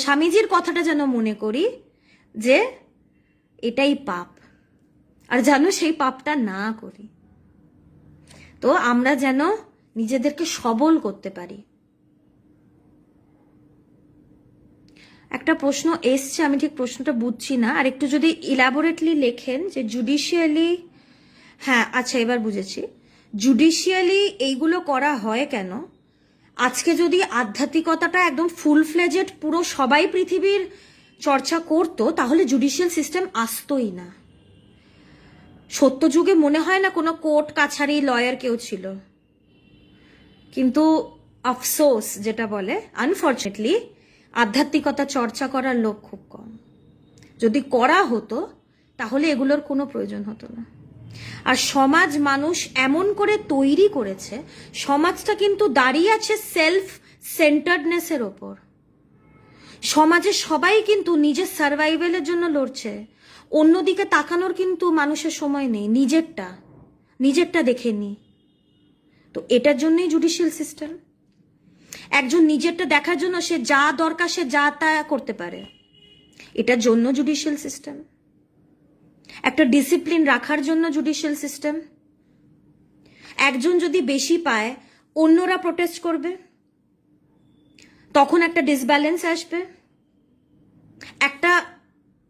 স্বামীজির কথাটা যেন মনে করি যে এটাই পাপ, আর যেন সেই পাপটা না করি। তো আমরা যেন নিজেদেরকে সবল করতে পারি। একটা প্রশ্ন এসছে, আমি ঠিক প্রশ্নটা বুঝছি না, আর একটু যদি ইলাবোরেটলি লেখেন যে জুডিশিয়ালি, হ্যাঁ আচ্ছা এবার বুঝেছি, জুডিশিয়ালি এইগুলো করা হয় কেন? আজকে যদি আধ্যাত্মিকতাটা একদম ফুল ফ্লেজেড পুরো সবাই পৃথিবীর চর্চা করতো, তাহলে জুডিশিয়াল সিস্টেম আসতোই না। সত্যযুগে মনে হয় না কোনো কোর্ট কাছারি লয়ার কেউ ছিল, কিন্তু আফসোস যেটা বলে, আনফর্চুনেটলি আধ্যাত্মিকতা চর্চা করার লোক খুব কম। যদি করা হতো তাহলে এগুলোর কোনো প্রয়োজন হতো না। আর সমাজ মানুষ এমন করে তৈরি করেছে, সমাজটা কিন্তু দাঁড়িয়ে আছে সেলফ সেন্টার্ডনেসের ওপর। সমাজে সবাই কিন্তু নিজের সার্ভাইভেলের জন্য লড়ছে, অন্যদিকে তাকানোর কিন্তু মানুষের সময় নেই, নিজেরটা দেখে নি। তো এটার জন্যই জুডিশিয়াল সিস্টেম। একজন নিজেরটা দেখার জন্য সে যা দরকার সে যা তা করতে পারে, এটার জন্য জুডিশিয়াল সিস্টেম। একটা ডিসিপ্লিন রাখার জন্য জুডিশিয়াল সিস্টেম। একজন যদি বেশি পায় অন্যরা প্রোটেস্ট করবে, তখন একটা ডিসব্যালেন্স আসবে। একটা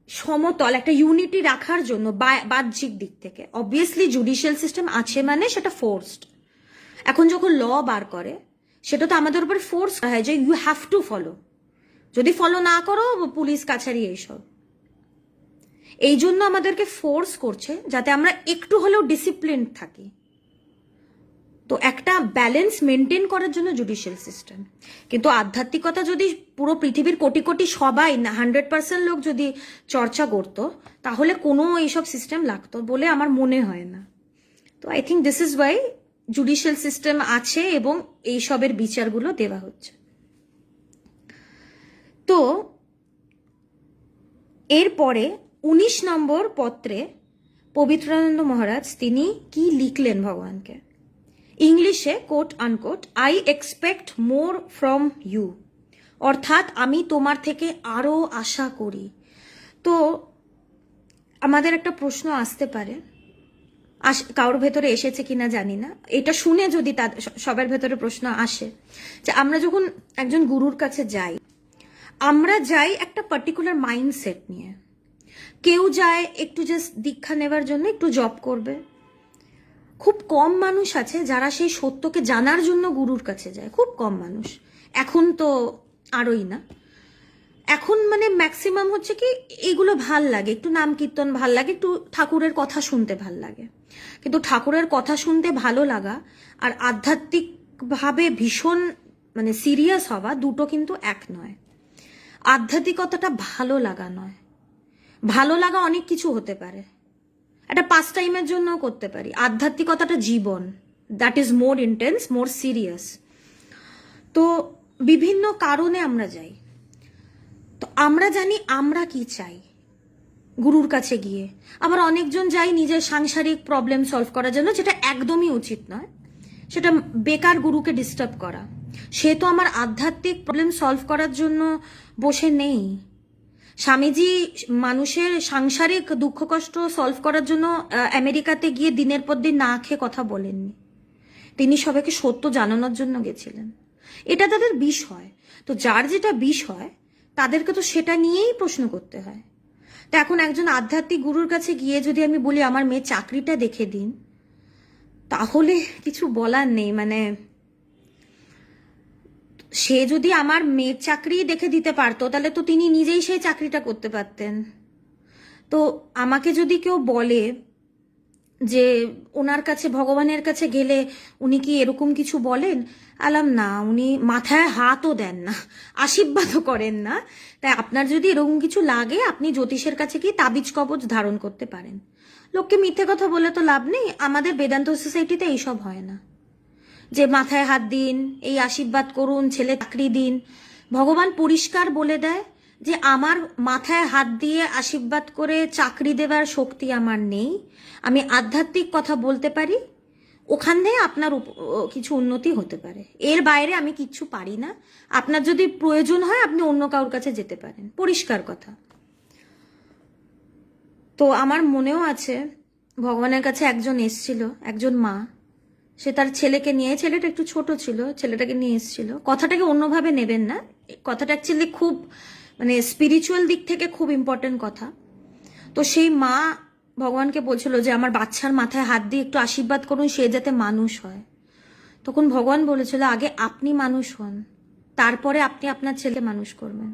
সমতল, একটা ইউনিটি রাখার জন্য বাহ্যিক দিক থেকে অবভিয়াসলি জুডিশিয়াল সিস্টেম আছে, মানে সেটা ফোর্সড। এখন যখন ল বার করে সেটা তো আমাদের উপর ফোর্স হয় যে ইউ হ্যাভ টু ফলো, যদি ফলো না করো পুলিশ কাছারি এইসব। এই জন্য আমাদেরকে ফোর্স করছে যাতে আমরা একটু হলেও ডিসিপ্লিন থাকি। তো একটা ব্যালেন্স মেনটেন করার জন্য জুডিশিয়াল সিস্টেম। কিন্তু আধ্যাত্মিকতা যদি পুরো পৃথিবীর কোটি কোটি সবাই না 100% লোক যদি চর্চা করতো, তাহলে কোনো এইসব সিস্টেম লাগতো বলে আমার মনে হয় না। তো I think this is Y judicial system আছে এবং এইসবের বিচারগুলো দেওয়া হচ্ছে। তো এরপরে 19 নম্বর পত্রে পবিত্রানন্দ মহারাজ তিনি কি লিখলেন ভগবানকে, ইংলিশে quote unquote, I expect more from you, অর্থাৎ আমি তোমার থেকে আরো আশা করি। তো আমাদের একটা প্রশ্ন আসতে পারে, কারোর ভেতরে এসেছে কিনা জানি না, এটা শুনে যদি সবার ভেতরে প্রশ্ন আসে যে আমরা যখন একজন গুরুর কাছে যাই, আমরা যাই একটা পার্টিকুলার মাইন্ডসেট নিয়ে। কেউ যায় একটু জাস্ট দীক্ষা নেবার জন্য, একটু জব করবে। খুব কম মানুষ আছে যারা সেই সত্যকে জানার জন্য গুরুর কাছে যায়, খুব কম মানুষ। এখন তো আরোই না। এখন মানে ম্যাক্সিমাম হচ্ছে কি এগুলো ভাল লাগে, একটু নাম কীর্তন ভাল লাগে, একটু ঠাকুরের কথা শুনতে ভাল লাগে। কিন্তু ঠাকুরের কথা শুনতে ভালো লাগা আর আধ্যাত্মিকভাবে ভীষণ মানে সিরিয়াস হওয়া দুটো কিন্তু এক নয়। আধ্যাত্মিকতাটা ভালো লাগা নয়, ভালো লাগা অনেক কিছু হতে পারে, একটা পাস টাইমের জন্য করতে পারি। আধ্যাত্মিকতাটা জীবন, that is more intense, more serious. তো বিভিন্ন কারণে আমরা যাই। তো আমরা জানি আমরা কি চাই গুরুর কাছে গিয়ে। আবার অনেকজন যাই নিজের সাংসারিক প্রবলেম সলভ করার জন্য, যেটা একদমই উচিত নয়, সেটা বেকার গুরুকে ডিস্টার্ব করা। সে তো আমার আধ্যাত্মিক প্রবলেম সলভ করার জন্য বসে নেই। স্বামীজি মানুষের সাংসারিক দুঃখ কষ্ট সলভ করার জন্য আমেরিকাতে গিয়ে দিনের পর দিন না খেয়ে কথা বলেননি। তিনি সবাইকে সত্য জানানোর জন্য গেছিলেন। এটা তাদের বিষয়। তো যার যেটা বিষয় তাদেরকে তো সেটা নিয়েই প্রশ্ন করতে হয়। তো এখন একজন আধ্যাত্মিক গুরুর কাছে গিয়ে যদি আমি বলি আমার মেয়ে চাকরিটা দেখে দিন, তাহলে কিছু বলার নেই। মানে সে যদি আমার মেয়ের চাকরি দেখে দিতে পারতো তাহলে তো তিনি নিজেই সেই চাকরিটা করতে পারতেন। তো আমাকে যদি কেউ বলে যে ওনার কাছে ভগবানের কাছে গেলে উনি কি এরকম কিছু বলেন, আলাম না, উনি মাথায় হাতও দেন না, আশীর্বাদও করেন না। তাই আপনার যদি এরকম কিছু লাগে আপনি জ্যোতিষের কাছে গিয়ে তাবিজ কবচ ধারণ করতে পারেন। লোককে মিথ্যে কথা বলে তো লাভ নেই। আমাদের বেদান্ত সোসাইটিতে এইসব হয় না যে মাথায় হাত দিন, এই আশীর্বাদ করুন, ছেলে চাকরি দিন। ভগবান পরিষ্কার বলে দেয় যে আমার মাথায় হাত দিয়ে আশীর্বাদ করে চাকরি দেবার শক্তি আমার নেই। আমি আধ্যাত্মিক কথা বলতে পারি, ওখান থেকে আপনার কিছু উন্নতি হতে পারে। এর বাইরে আমি কিচ্ছু পারি না। আপনার যদি প্রয়োজন হয় আপনি অন্য কারোর কাছে যেতে পারেন, পরিষ্কার কথা। তো আমার মনেও আছে ভগবানের কাছে একজন এসছিল, একজন মা, সে তার ছেলেকে নিয়ে, ছেলেটা একটু ছোট ছিল, ছেলেটাকে নিয়ে এসছিল। কথাটাকে অন্যভাবে নেবেন না, কথাটা অ্যাকচুয়ালি খুব মানে স্পিরিচুয়াল দিক থেকে খুব ইম্পর্টেন্ট কথা। তো সেই মা ভগবানকে বলছিল যে আমার বাচ্চার মাথায় হাত দিয়ে একটু আশীর্বাদ করুন, সে যাতে মানুষ হয়। তখন ভগবান বলেছিল আগে আপনি মানুষ হন, তারপরে আপনি আপনার ছেলে মানুষ করবেন।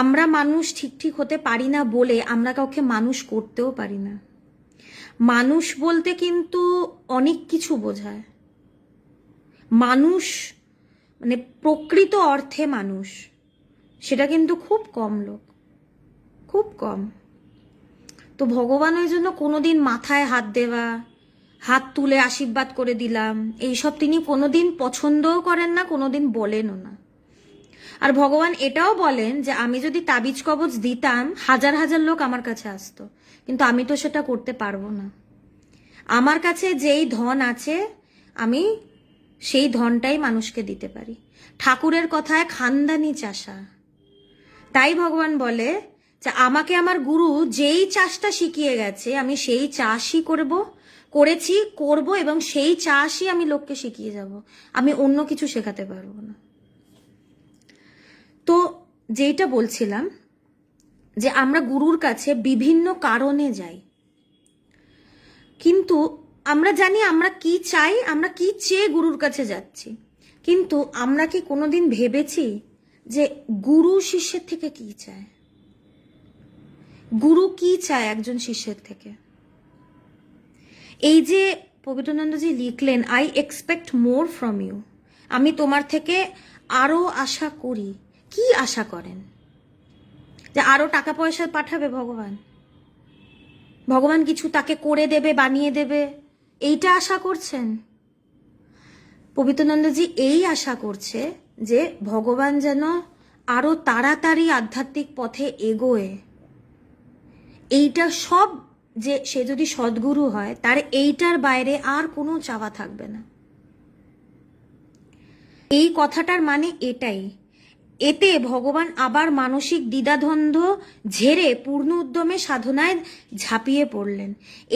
আমরা মানুষ ঠিক ঠিক হতে পারি না বলে আমরা কাউকে মানুষ করতেও পারি না। মানুষ বলতে কিন্তু অনেক কিছু বোঝায়। মানুষ মানে প্রকৃত অর্থে মানুষ, সেটা কিন্তু খুব কম লোক, খুব কম। তো ভগবান ওই জন্য কোনোদিন মাথায় হাত দেওয়া, হাত তুলে আশীর্বাদ করে দিলাম, এইসব তিনি কোনোদিন পছন্দও করেন না, কোনোদিন বলেনও না। আর ভগবান এটাও বলেন যে আমি যদি তাবিজ কবচ দিতাম হাজার হাজার লোক আমার কাছে আসতো, কিন্তু আমি তো সেটা করতে পারবো না। আমার কাছে যেই ধন আছে আমি সেই ধনটাই মানুষকে দিতে পারি। ঠাকুরের কথায় খানদানি চাষা। তাই ভগবান বলে যে আমাকে আমার গুরু যেই চাষটা শিখিয়ে গেছে আমি সেই চাষই করেছি, করব, এবং সেই চাষই আমি লোককে শিখিয়ে যাব। আমি অন্য কিছু শেখাতে পারবো না। তো যেটা বলছিলাম যে আমরা গুরুর কাছে বিভিন্ন কারণে যাই, কিন্তু আমরা জানি আমরা কি চাই, আমরা কি চেয়ে গুরুর কাছে যাচ্ছি, কিন্তু আমরা কি কোনোদিন ভেবেছি যে গুরু শিষ্যের থেকে কি চায়? গুরু কি চায় একজন শিষ্যের থেকে? এই যে পবিত্রানন্দজি লিখলেন I expect more from you, আমি তোমার থেকে আরো আশা করি। কি আশা করেন? যে আরো টাকা পয়সা পাঠাবে ভগবান? ভগবান কিছু তাকে করে দেবে, বানিয়ে দেবে, এইটা আশা করছেন? পবিত্রানন্দজি এই আশা করছে যে ভগবান যেন আরো তাড়াতাড়ি আধ্যাত্মিক পথে এগোয়। এইটা সব, যে সে যদি সদ্গুরু হয় তার এইটার বাইরে আর কোনো চাওয়া থাকবে না। এই কথাটার মানে এটাই। এতে ভগবান আবার মানসিক দ্বিধাদ্বন্দ্ব ঝেড়ে পূর্ণ উদ্যমে সাধনায় ঝাঁপিয়ে পড়লেন।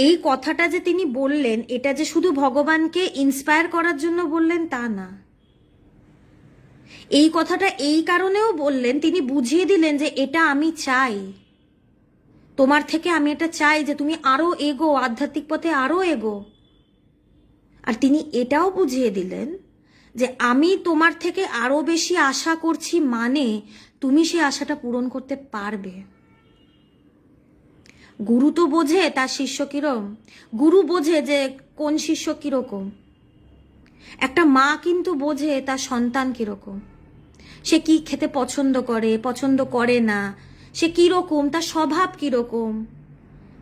এই কথাটা যে তিনি বললেন, এটা যে শুধু ভগবানকে ইন্সপায়ার করার জন্য বললেন তা না। এই কথাটা এই কারণেও বললেন, তিনি বুঝিয়ে দিলেন যে এটা আমি চাই, তোমার থেকে আমি এটা চাই যে তুমি আরো এগো, আধ্যাত্মিক পথে আরো এগো। আর তিনি এটাও বুঝিয়ে দিলেন যে আমি তোমার থেকে আরো বেশি আশা করছি, মানে তুমি সেই আশাটা পূরণ করতে পারবে। গুরু তো বোঝে তার শিষ্য কিরকম, গুরু বোঝে যে কোন শিষ্য কিরকম। একটা মা কিন্তু বোঝে তার সন্তান কিরকম, সে কি খেতে পছন্দ করে না, সে কিরকম, তার স্বভাব কিরকম,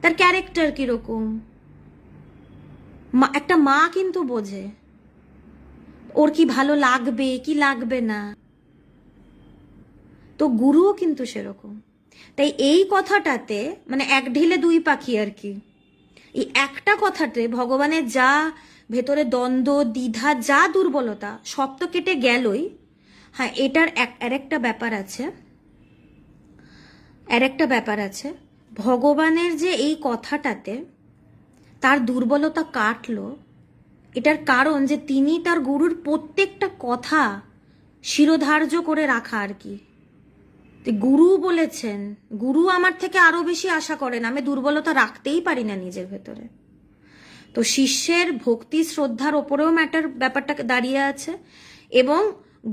তার ক্যারেক্টার কিরকম। একটা মা কিন্তু বোঝে ওর কি ভালো লাগবে কি লাগবে না। তো গুরুও কিন্তু সেরকম। তাই এই কথাটাতে মানে এক ঢিলে দুই পাখি আর কি। এই একটা কথাতে ভগবানের যা ভেতরে দ্বন্দ্ব, দ্বিধা, যা দুর্বলতা সব তো কেটে গেলই। হ্যাঁ, এটার আরেকটা ব্যাপার আছে, ভগবানের যে এই কথাটাতে তার দুর্বলতা কাটলো, এটার কারণ যে তিনি তার গুরুর প্রত্যেকটা কথা শিরোধার্য করে রাখা আর কি। গুরু বলেছেন, গুরু আমার থেকে আরো বেশি আশা করেন, আমি দুর্বলতা রাখতেই পারি না নিজের ভেতরে। তো শিষ্যের ভক্তি শ্রদ্ধার ওপরেও ব্যাপারটা দাঁড়িয়ে আছে। এবং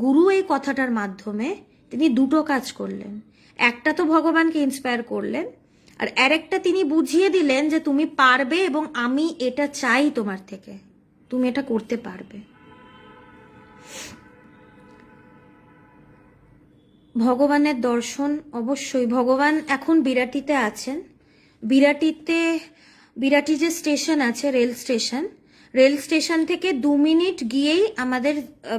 গুরু এই কথাটার মাধ্যমে তিনি দুটো কাজ করলেন। একটা তো ভগবানকে ইন্সপায়ার করলেন, আর আরেকটা তিনি বুঝিয়ে দিলেন যে তুমি পারবে এবং আমি এটা চাই তোমার থেকে, তুমি এটা করতে পারবে। ভগবানের দর্শন অবশ্যই। ভগবান এখন বিরাটিতে আছেন। বিরাটি যে স্টেশন আছে, রেল স্টেশন থেকে 2 মিনিট গিয়েই আমাদের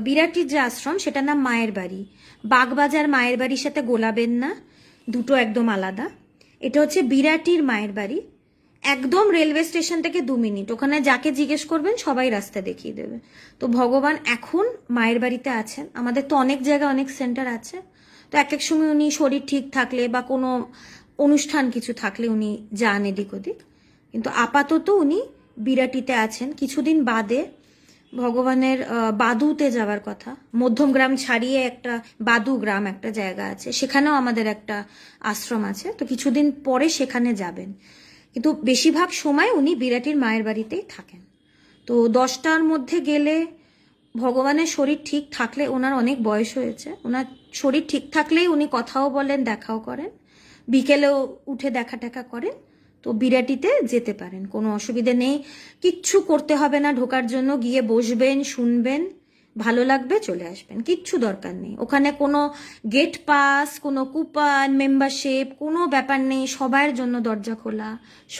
বিরাটির যে আশ্রম, সেটার নাম মায়ের বাড়ি। বাগবাজার মায়ের বাড়ির সাথে গোলাবেন না, দুটো একদম আলাদা। এটা হচ্ছে বিরাটির মায়ের বাড়ি। একদম রেলওয়ে স্টেশন থেকে 2 মিনিট, ওখানে যাকে জিজ্ঞেস করবেন সবাই রাস্তা দেখিয়ে দেবে। তো ভগবান এখন মায়ের বাড়িতে আছেন। আমাদের তো অনেক জায়গায় অনেক সেন্টার আছে, তো এক এক সময় উনি শরীর ঠিক থাকলে বা কোনো অনুষ্ঠান কিছু থাকলে উনি যান এদিক ওদিক, কিন্তু আপাতত উনি বিরাটিতে আছেন। কিছুদিন বাদে ভগবানের বাদুতে যাওয়ার কথা। মধ্যমগ্রাম ছাড়িয়ে একটা বাদু গ্রাম একটা জায়গা আছে, সেখানেও আমাদের একটা আশ্রম আছে, তো কিছুদিন পরে সেখানে যাবেন। কিন্তু বেশিরভাগ সময় উনি বিরাটির মায়ের বাড়িতেই থাকেন। তো 10টার মধ্যে গেলে ভগবানের শরীর ঠিক থাকলে, ওনার অনেক বয়স হয়েছে, ওনার শরীর ঠিক থাকলেই উনি কথাও বলেন, দেখাও করেন, বিকেলেও উঠে দেখা টেকা করেন। তো বিরাটিতে যেতে পারেন, কোনো অসুবিধে নেই, কিচ্ছু করতে হবে না। ঢোকার জন্য গিয়ে বসবেন, শুনবেন, ভালো লাগবে, চলে আসবেন, কিচ্ছু দরকার নেই। ওখানে কোনো গেট পাস, কোনো কুপন, মেম্বারশিপ, কোনো ব্যাপার নেই। সবার জন্য দরজা খোলা,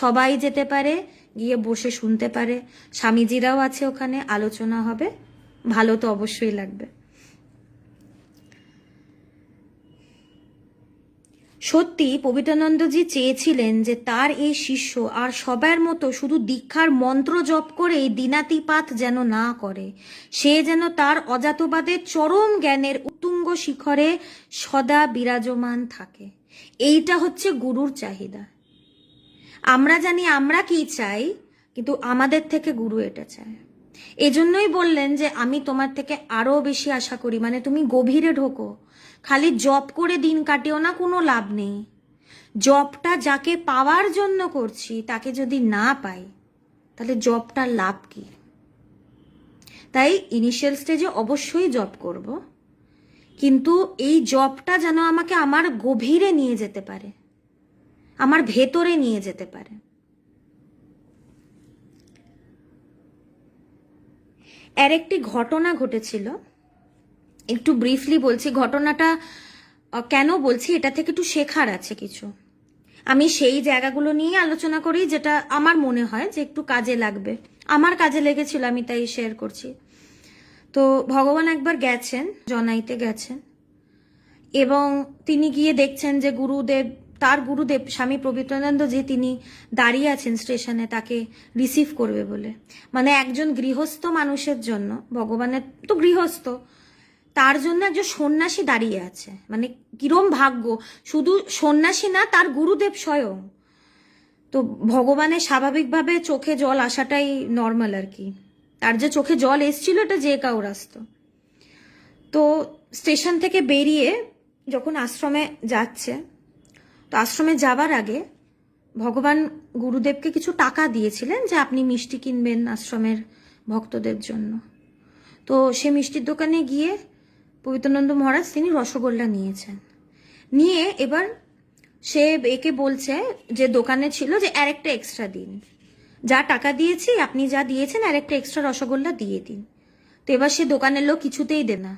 সবাই যেতে পারে, গিয়ে বসে শুনতে পারে। স্বামীজিরাও আছে ওখানে, আলোচনা হবে, ভালো তো অবশ্যই লাগবে। সত্যি পবিত্রানন্দজি চেয়েছিলেন যে তার এই শিষ্য আর সবার মতো শুধু দীক্ষার মন্ত্র জপ করে দিনাতিপাত যেন না করে, সে যেন তার অজাতবাদের চরম জ্ঞানের উত্তুঙ্গ শিখরে সদা বিরাজমান থাকে। এইটা হচ্ছে গুরুর চাহিদা। আমরা জানি আমরা কি চাই, কিন্তু আমাদের থেকে গুরু এটা চায়। এজন্যই বললেন যে আমি তোমার থেকে আরো বেশি আশা করি, মানে তুমি গভীরে ঢোকো, খালি জব করে দিন কাটিও না, কোনো লাভ নেই। জবটা যাকে পাওয়ার জন্য করছি তাকে যদি না পাই, তাহলে জবটার লাভ কি? তাই ইনিশিয়াল স্টেজে অবশ্যই জব করব, কিন্তু এই জবটা যেন আমাকে আমার গভীরে নিয়ে যেতে পারে, আমার ভেতরে নিয়ে যেতে পারে। এর একটি ঘটনা ঘটেছিল, একটু ব্রিফলি বলছি ঘটনাটা। কেন বলছি, এটা থেকে একটু শেখার আছে কিছু। আমি সেই জায়গাগুলো নিয়ে আলোচনা করি যেটা আমার মনে হয় যে একটু কাজে লাগবে, আমার কাজে লেগেছিল, আমি তাই শেয়ার করছি। তো ভগবান একবার গেছেন, জনাইতে গেছেন, এবং তিনি গিয়ে দেখছেন যে গুরুদেব, তার গুরুদেব স্বামী পবিত্রানন্দজি, তিনি দাঁড়িয়ে আছেন স্টেশনে তাকে রিসিভ করবে বলে। মানে একজন গৃহস্থ মানুষের জন্য, ভগবানের তো গৃহস্থ, তার জন্য একজন সন্ন্যাসী দাঁড়িয়ে আছে, মানে কিরম ভাগ্য! শুধু সন্ন্যাসী না, তার গুরুদেব স্বয়ং। তো ভগবানের স্বাভাবিকভাবে চোখে জল আসাটাই নর্মাল আর কি। তার যে চোখে জল এসছিল এটা যে কাউর আসতো। তো স্টেশন থেকে বেরিয়ে যখন আশ্রমে যাচ্ছে, তো আশ্রমে যাবার আগে ভগবান গুরুদেবকে কিছু টাকা দিয়েছিলেন যে আপনি মিষ্টি কিনবেন আশ্রমের ভক্তদের জন্য। তো সে মিষ্টির দোকানে গিয়ে পবিত্রানন্দ মহারাজ তিনি রসগোল্লা নিয়েছেন, নিয়ে এবার সে একে বলছে যে দোকানে ছিল যে আর একটা এক্সট্রা দিন, যা টাকা দিয়েছি আপনি যা দিয়েছেন আর একটা এক্সট্রা রসগোল্লা দিয়ে দিন। তো এবার সে দোকানের লোক কিছুতেই দেয় না।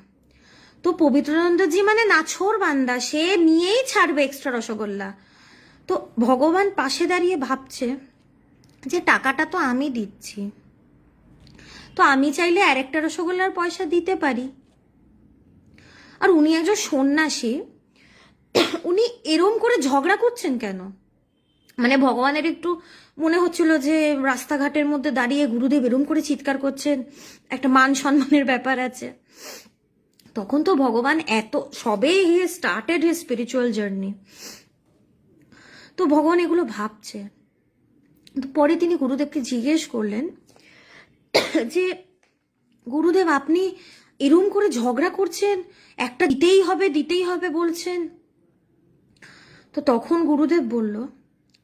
তো পবিত্রানন্দজি মানে নাছোড় বান্দা, সে নিয়েই ছাড়বে এক্সট্রা রসগোল্লা। তো ভগবান পাশে দাঁড়িয়ে ভাবছে যে টাকাটা তো আমি দিচ্ছি, তো আমি চাইলে আর একটা রসগোল্লার পয়সা দিতে পারি। আর উনি একজন সন্ন্যাসী, উনি এরম করে ঝগড়া করছেন কেন? মানে ভগবানের একটু মনে হচ্ছিল যে রাস্তাঘাটের মধ্যে দাঁড়িয়ে গুরুদেব এরম করে চিৎকার করছেন, একটা মান সম্মানের ব্যাপার আছে। তখন তো ভগবান এত সবে he started his spiritual journey, তো ভগবান এগুলো ভাবছে। তো পরে তিনি গুরুদেবকে জিজ্ঞেস করলেন যে গুরুদেব আপনি এরম করে ঝগড়া করছেন, একটা দিতেই হবে বলছেন। তো তখন গুরুদেব বলল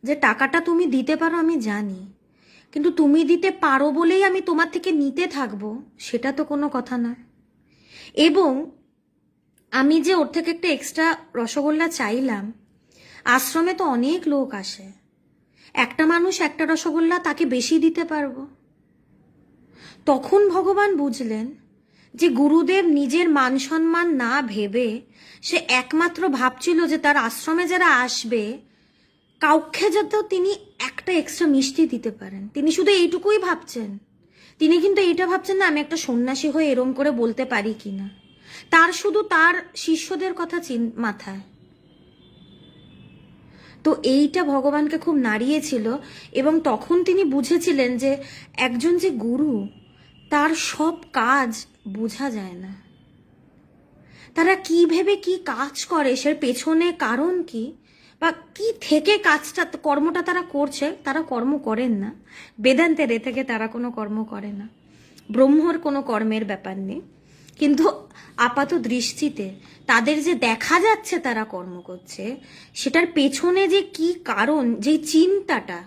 যে টাকাটা তুমি দিতে পারো আমি জানি, কিন্তু তুমি দিতে পারো বলেই আমি তোমার থেকে নিতে থাকবো সেটা তো কোনো কথা নয়। এবং আমি যে ওর থেকে একটা এক্সট্রা রসগোল্লা চাইলাম, আশ্রমে তো অনেক লোক আসে, একটা মানুষ একটা রসগোল্লা তাকে বেশি দিতে পারবো। তখন ভগবান বুঝলেন যে গুরুদেব নিজের মান সম্মান না ভেবে সে একমাত্র ভাবছিল যে তার আশ্রমে যারা আসবে কাউকে যাতে তিনি একটা এক্সট্রা মিষ্টি দিতে পারেন, তিনি শুধু এইটুকুই ভাবছেন। তিনি কিন্তু এইটা ভাবছেন না আমি একটা সন্ন্যাসী হয়ে এরম করে বলতে পারি কিনা, তার শুধু তার শিষ্যদের কথা মাথায়। তো এইটা ভগবানকে খুব নাড়িয়েছিল, এবং তখন তিনি বুঝেছিলেন যে একজন যে গুরু, তার সব কাজ বোঝা যায় না। তারা কি ভেবে কি কাজ করে, সে পেছনে কারণ কি, বা কি থেকে কাজটা কর্মটা তারা করছে, তারা কর্ম করেন না। বেদান্তের এ থেকে তারা কোনো কর্ম করে না, ব্রহ্মর কোনো কর্মের ব্যাপার নেই। কিন্তু আপাত দৃষ্টিতে তাদের যে দেখা যাচ্ছে তারা কর্ম করছে, সেটার পেছনে যে কি কারণ, যে চিন্তাটা,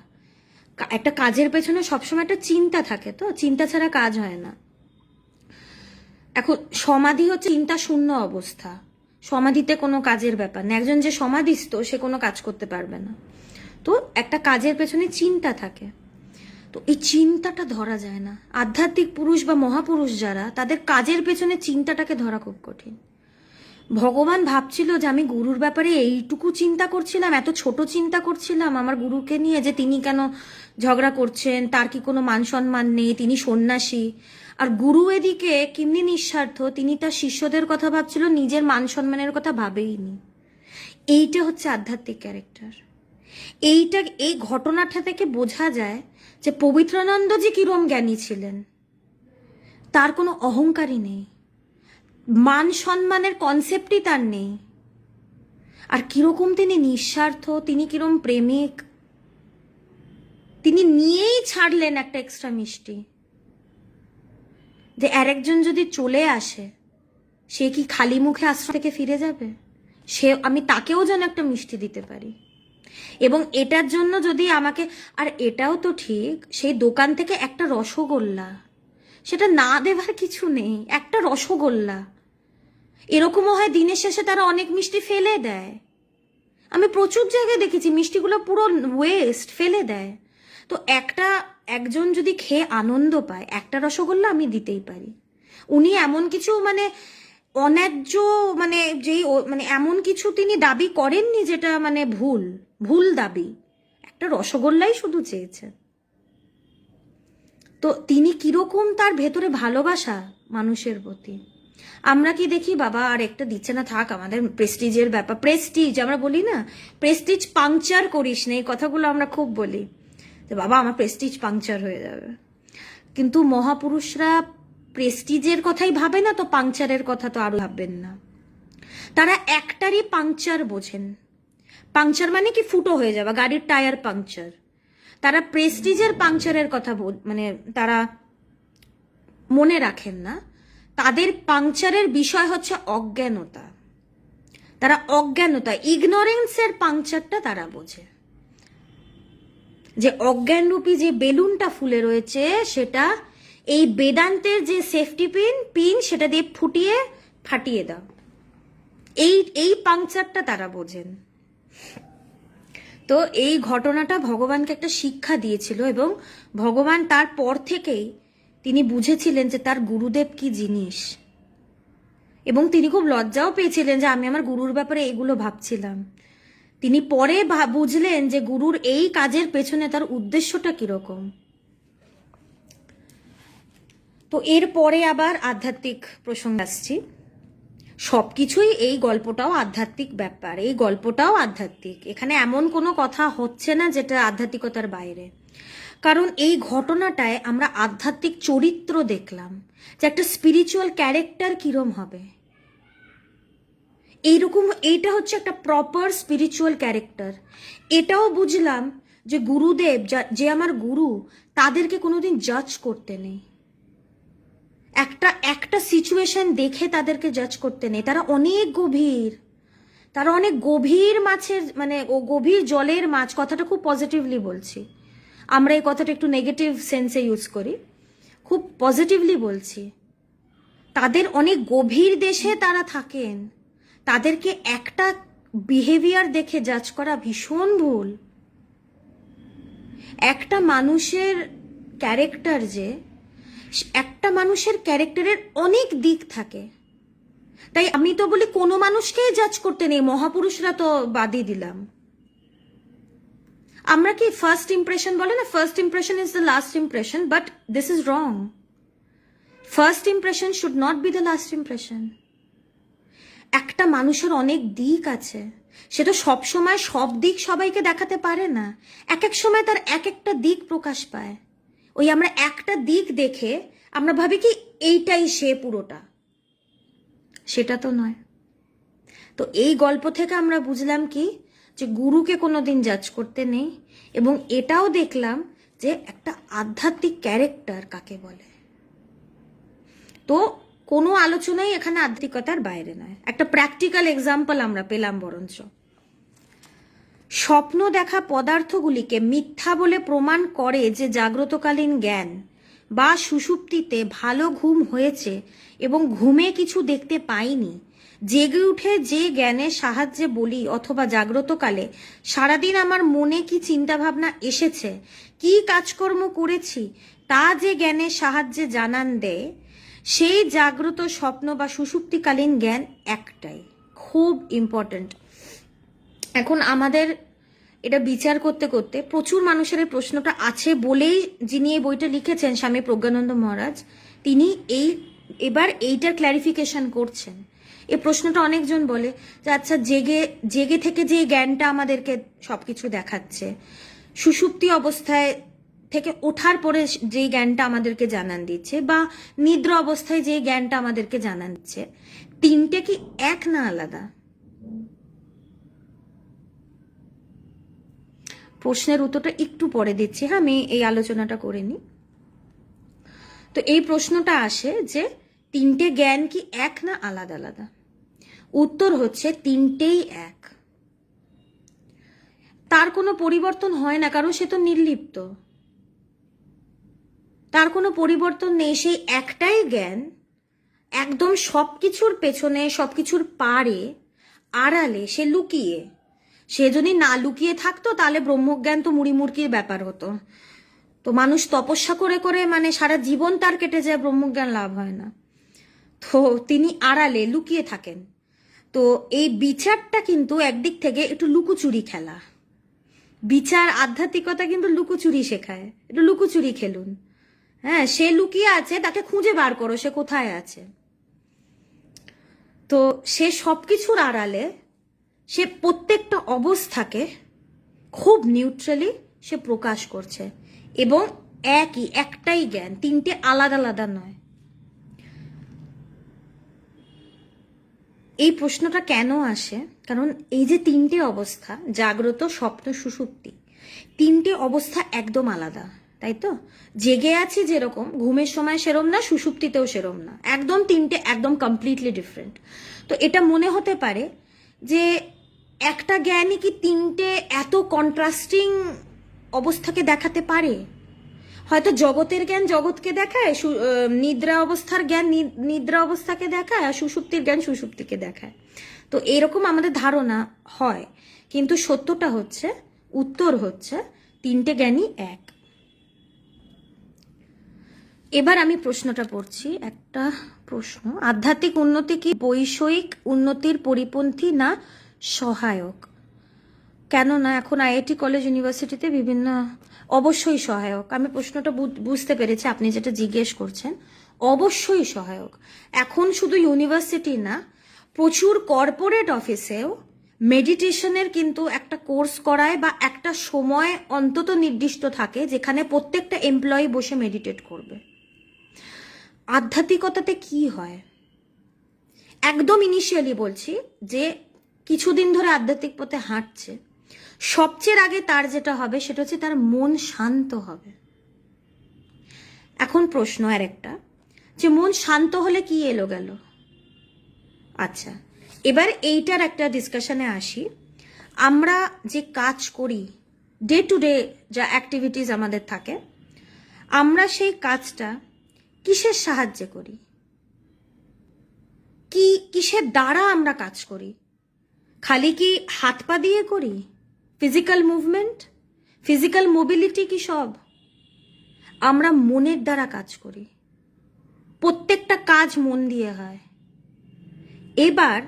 একটা কাজের পেছনে সবসময় একটা চিন্তা থাকে, তো চিন্তা ছাড়া কাজ হয় না। এখন সমাধি হচ্ছে চিন্তা শূন্য অবস্থা, সমাধিতে কোনো কাজের ব্যাপার না। একজন যে সমাধিস্থ সে কোনো কাজ করতে পারবে না। তো একটা কাজের পেছনে চিন্তা থাকে, তো এই চিন্তাটা ধরা যায় না। আধ্যাত্মিক পুরুষ বা মহাপুরুষ যারা, তাদের কাজের পেছনে চিন্তাটাকে ধরা খুব কঠিন। ভগবান ভাবছিল যে আমি গুরুর ব্যাপারে এইটুকু চিন্তা করছিলাম, এত ছোট চিন্তা করছিলাম আমার গুরুকে নিয়ে, যে তিনি কেন ঝগড়া করছেন, তার কি কোনো মান সম্মান নেই, তিনি সন্ন্যাসী। আর গুরু এদিকে কিমনি নিঃস্বার্থ, তিনি তার শিষ্যদের কথা ভাবছিল, নিজের মান সম্মানের কথা ভাবেইনি। এইটা হচ্ছে আধ্যাত্মিক ক্যারেক্টার। এই ঘটনাটা থেকে বোঝা যায় যে পবিত্রানন্দজি কিরম জ্ঞানী ছিলেন। তার কোনো অহংকারই নেই, মান সম্মানের কনসেপ্টই তার নেই। আর কিরকম তিনি নিঃস্বার্থ, তিনি কিরম প্রেমিক, তিনি নিয়েই ছাড়লেন একটা এক্সট্রা মিষ্টি, যে আরেকজন যদি চলে আসে সে কি খালি মুখে আশ্রম থেকে ফিরে যাবে, সে আমি তাকেও যেন একটা মিষ্টি দিতে পারি। এবং এটার জন্য যদি আমাকে, আর এটাও তো ঠিক, সেই দোকান থেকে একটা রসগোল্লা, সেটা না দেবার কিছু নেই, একটা রসগোল্লা। এরকমও হয় দিনের শেষে তারা অনেক মিষ্টি ফেলে দেয়, আমি প্রচুর জায়গায় দেখেছি মিষ্টিগুলো পুরো ওয়েস্ট ফেলে দেয়। তো একজন যদি খেয়ে আনন্দ পায়, একটা রসগোল্লা আমি দিতেই পারি। উনি এমন কিছু মানে অন্যায্য, মানে যেই মানে এমন কিছু তিনি দাবি করেননি যেটা মানে ভুল দাবি, একটা রসগোল্লাই শুধু চেয়েছেন। তো তিনি কিরকম তার ভেতরে ভালোবাসা মানুষের প্রতি। আমরা কি দেখি, বাবা আর একটা দিচ্ছে না, থাক, আমাদের প্রেস্টিজের ব্যাপার, প্রেস্টিজ আমরা বলি না, প্রেস্টিজ পাংচার করিস না, এই কথাগুলো আমরা খুব বলি যে বাবা আমার প্রেস্টিজ পাংচার হয়ে যাবে। কিন্তু মহাপুরুষরা প্রেস্টিজের কথাই ভাবে না, তো পাংচারের কথা তো আরো ভাববেন না। তারা একটারই পাংচার বোঝেন। পাংচার মানে কি, ফুটো হয়ে যাওয়া, গাড়ির টায়ার পাংচার। তারা প্রেস্টিজের পাংচারের কথা মানে তারা মনে রাখেন না। তাদের পাংচারের বিষয় হচ্ছে অজ্ঞানতা। তারা অজ্ঞানতা, ইগনোরেন্সের পাংচারটা তারা বোঝে, যে অজ্ঞানরূপী যে বেলুনটা ফুলে রয়েছে, সেটা এই বেদান্তের যে সেফটি পিন সেটা দিয়ে ফাটিয়ে দাও। এই পাংচারটা তারা বোঝেন। তো এই ঘটনাটা ভগবানকে একটা শিক্ষা দিয়েছিল, এবং ভগবান তারপর থেকেই তিনি বুঝেছিলেন যে তার গুরুদেব কি জিনিস, এবং তিনি খুব লজ্জাও পেয়েছিলেন যে আমি আমার গুরুর ব্যাপারে এগুলো ভাবছিলাম। তিনি পরে বুঝলেন যে গুরুর এই কাজের পেছনে তার উদ্দেশ্যটা কিরকম। তো এরপরে আবার আধ্যাত্মিক প্রসঙ্গ আসছি। সবকিছুই, এই গল্পটাও আধ্যাত্মিক ব্যাপার, এই গল্পটাও আধ্যাত্মিক। এখানে এমন কোনো কথা হচ্ছে না যেটা আধ্যাত্মিকতার বাইরে। কারণ এই ঘটনাটায় আমরা আধ্যাত্মিক চরিত্র দেখলাম, যে একটা স্পিরিচুয়াল ক্যারেক্টার কিরম হবে। এইরকম, এইটা হচ্ছে একটা প্রপার স্পিরিচুয়াল ক্যারেক্টার। এটাও বুঝলাম যে গুরুদেব, যে আমার গুরু, তাদেরকে কোনোদিন জাজ করতে নেই। একটা সিচুয়েশন দেখে তাদেরকে জাজ করতে নেই। তারা অনেক গভীর মাছের, মানে ও গভীর জলের মাছ, কথাটা খুব পজিটিভলি বলছি, আমরা এই কথাটা একটু নেগেটিভ সেন্সে ইউজ করি, খুব পজিটিভলি বলছি। তাদের অনেক গভীর দেশে তারা থাকেন, তাদেরকে একটা বিহেভিয়ার দেখে জাজ করা ভীষণ ভুল। একটা মানুষের ক্যারেক্টারের অনেক দিক থাকে। তাই আমি তো বলি কোনো মানুষকেই জাজ করতে নেই, মহাপুরুষরা তো বাদই দিলাম। আমরা কি ফার্স্ট ইমপ্রেশন বলে না, first impression is the last impression, but this is wrong. First impression should not be the last impression. একটা মানুষের অনেক দিক আছে, সে তো সব সময় সব দিক সবাইকে দেখাতে পারে না, এক এক সময় তার এক একটা দিক প্রকাশ পায়। ওই আমরা একটা দিক দেখে আমরা ভাবি কি এইটাই সে পুরোটা, সেটা তো নয়। তো এই গল্প থেকে আমরা বুঝলাম কি, যে গুরুকে কোনোদিন জাজ করতে নেই, এবং এটাও দেখলাম যে একটা আধ্যাত্মিক ক্যারেক্টার কাকে বলে। তো কোনো আলোচনাই এখানে আধ্যাত্মিকতার বাইরে নয়, একটা প্র্যাকটিক্যাল এক্সাম্পল আমরা পেলাম। বরঞ্চ স্বপ্ন দেখা পদার্থগুলিকে মিথ্যা বলে প্রমাণ করে যে জাগ্রতকালীন জ্ঞান বা সুষুপ্তিতে ভালো ঘুম হয়েছে এবং ঘুমে কিছু দেখতে পাইনি, জেগে উঠে যে জ্ঞানের সাহায্যে বলি অথবা জাগ্রতকালে সারাদিন আমার মনে কি চিন্তাভাবনা এসেছে, কি কাজকর্ম করেছি, তা যে জ্ঞানের সাহায্যে জানান দেয়, সেই জাগ্রত স্বপ্ন বা সুষুপ্তিকালীন জ্ঞান একটাই। খুব ইম্পর্ট্যান্ট। এখন আমাদের এটা বিচার করতে করতে প্রচুর মানুষের এই প্রশ্নটা আছে বলেই যিনি এই বইটা লিখেছেন স্বামী প্রজ্ঞানন্দ মহারাজ, তিনি এবার এইটার ক্ল্যারিফিকেশন করছেন। এই প্রশ্নটা অনেকজন বলে যে আচ্ছা, জেগে থেকে যে জ্ঞানটা আমাদেরকে সবকিছু দেখাচ্ছে, সুষুপ্তি অবস্থায় থেকে ওঠার পরে যে জ্ঞানটা আমাদেরকে জানান দিচ্ছে, বা নিদ্রা অবস্থায় যে জ্ঞানটা আমাদেরকে জানান দিচ্ছে, তিনটে কি এক না আলাদা? প্রশ্নের উত্তরটা একটু পরে দিচ্ছি, হ্যাঁ, আমি এই আলোচনাটা করে নিই। তো এই প্রশ্নটা আসে যে তিনটে জ্ঞান কি এক না আলাদা আলাদা? উত্তর হচ্ছে তিনটেই এক। তার কোনো পরিবর্তন হয় না, কারণ সে তো নির্লিপ্ত, তার কোনো পরিবর্তন নেই। সেই একটাই জ্ঞান একদম সবকিছুর পেছনে, সবকিছুর পারে, আড়ালে সে লুকিয়ে। সে যদি না লুকিয়ে থাকতো তাহলে ব্রহ্মজ্ঞান তো মুড়িমুড়কির ব্যাপার হতো। তো মানুষ তপস্যা করে করে মানে সারা জীবন তার কেটে যায়, ব্রহ্মজ্ঞান লাভ হয় না। তো তিনি আড়ালে লুকিয়ে থাকেন। তো এই বিচারটা কিন্তু একদিক থেকে একটু লুকোচুরি খেলা। বিচার আধ্যাত্মিকতা কিন্তু লুকোচুরি শেখায়, একটু লুকোচুরি খেলুন। হ্যাঁ, সে লুকিয়ে আছে, তাকে খুঁজে বার করো সে কোথায় আছে। তো সে সবকিছুর আড়ালে সে প্রত্যেকটা অবস্থাকে খুব নিউট্রালি সে প্রকাশ করছে, এবং একটাই জ্ঞান, তিনটে আলাদা আলাদা নয়। এই প্রশ্নটা কেন আসে? কারণ এই যে তিনটে অবস্থা, জাগ্রত, স্বপ্ন, সুষুপ্তি, তিনটে অবস্থা একদম আলাদা, তাই তো? জেগে আছি যেরকম, ঘুমের সময় সেরম না, সুষুপ্তিতেও সেরম না, একদম তিনটে একদম কমপ্লিটলি ডিফারেন্ট। তো এটা মনে হতে পারে যে একটা জ্ঞানই কি তিনটে এত কন্ট্রাস্টিং অবস্থাকে দেখাতে পারে? হয়তো জগতের জ্ঞান জগৎকে দেখায়, নিদ্রা অবস্থার জ্ঞান নিদ্রা অবস্থাকে দেখায়, আর সুষুপ্তির জ্ঞান সুষুপ্তিকে দেখায়। তো এরকম আমাদের ধারণা হয়, কিন্তু সত্যটা হচ্ছে, উত্তর হচ্ছে তিনটে জ্ঞানই এক। এবার আমি প্রশ্নটা পড়ছি, একটা প্রশ্ন: আধ্যাত্মিক উন্নতি কি বৈষয়িক উন্নতির পরিপন্থী না সহায়ক? কেননা এখন আইআইটি কলেজ ইউনিভার্সিটিতে বিভিন্ন, অবশ্যই সহায়ক। আমি প্রশ্নটা বুঝতে পেরেছি আপনি যেটা জিজ্ঞেস করছেন। অবশ্যই সহায়ক। এখন শুধু ইউনিভার্সিটি না, প্রচুর কর্পোরেট অফিসেও মেডিটেশনের কিন্তু একটা কোর্স করায়, বা একটা সময় অন্তত নির্দিষ্ট থাকে যেখানে প্রত্যেকটা এমপ্লয়ি বসে মেডিটেট করবে। আধ্যাত্মিকতাতে কি হয়, একদম ইনিশিয়ালি বলছি, যে কিছুদিন ধরে আধ্যাত্মিক পথে হাঁটছে, সবচেয়ে আগে তার যেটা হবে সেটা হচ্ছে তার মন শান্ত হবে। এখন প্রশ্ন আর একটা, যে মন শান্ত হলে কি এলো গেল? আচ্ছা, এবার এইটার একটা ডিসকাশনে আসি। আমরা যে কাজ করি, ডে টু ডে যা অ্যাক্টিভিটিস আমাদের থাকে, আমরা সেই কাজটা কিসের সাহায্যে করি? কিসের দ্বারা আমরা কাজ করি? খালি কি হাত পা দিয়ে করি? ফিজিক্যাল মুভমেন্ট, ফিজিক্যাল মোবিলিটি কি সব? আমরা মনের দ্বারা কাজ করি, প্রত্যেকটা কাজ মন দিয়ে হয়। এবার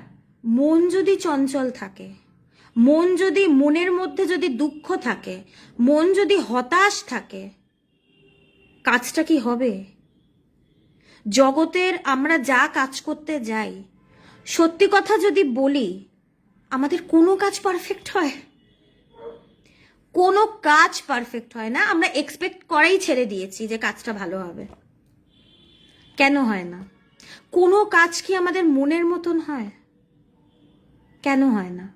মন যদি চঞ্চল থাকে, মনের মধ্যে যদি দুঃখ থাকে, মন যদি হতাশ থাকে, কাজটা কি হবে? জগতের আমরা যা কাজ করতে যাই, সত্যি কথা যদি বলি, আমাদের কোনো কাজ পারফেক্ট হয়? কোনো কাজ পারফেক্ট হয় না। আমরা এক্সপেক্ট করাই ছেড়ে দিয়েছি যে কাজটা ভালো হবে। কেন হয় না? কোনো কাজ কি আমাদের মনের মতন হয়? কেন হয় না?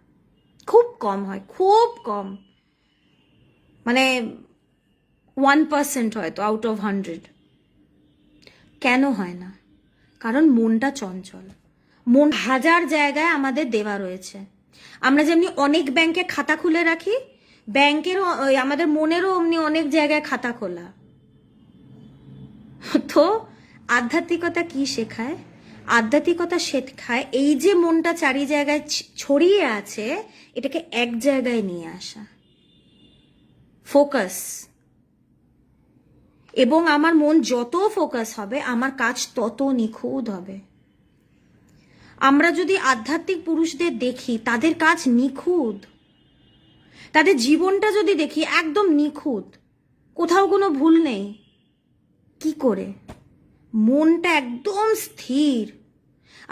খুব কম হয়, খুব কম, মানে 1% হয়তো আউট অফ 100। কেন হয় না? কারণ মনটা চঞ্চল। মন হাজার জায়গায় আমাদের দেওয়া রয়েছে। আমরা যেমনি অনেক ব্যাংকে খাতা খুলে রাখি, ব্যাংকেরও আমাদের মনেরও অমনি অনেক জায়গায় খাতা খোলা। তো আধ্যাত্মিকতা কি শেখায়? আধ্যাত্মিকতা শেখায় এই যে মনটা চারি জায়গায় ছড়িয়ে আছে, এটাকে এক জায়গায় নিয়ে আসা, ফোকাস। এবং আমার মন যত ফোকাস হবে, আমার কাজ তত নিখুঁত হবে। আমরা যদি আধ্যাত্মিক পুরুষদের দেখি, তাদের কাজ নিখুঁত। তাদের জীবনটা যদি দেখি, একদম নিখুঁত, কোথাও কোনো ভুল নেই। কি করে? মনটা একদম স্থির।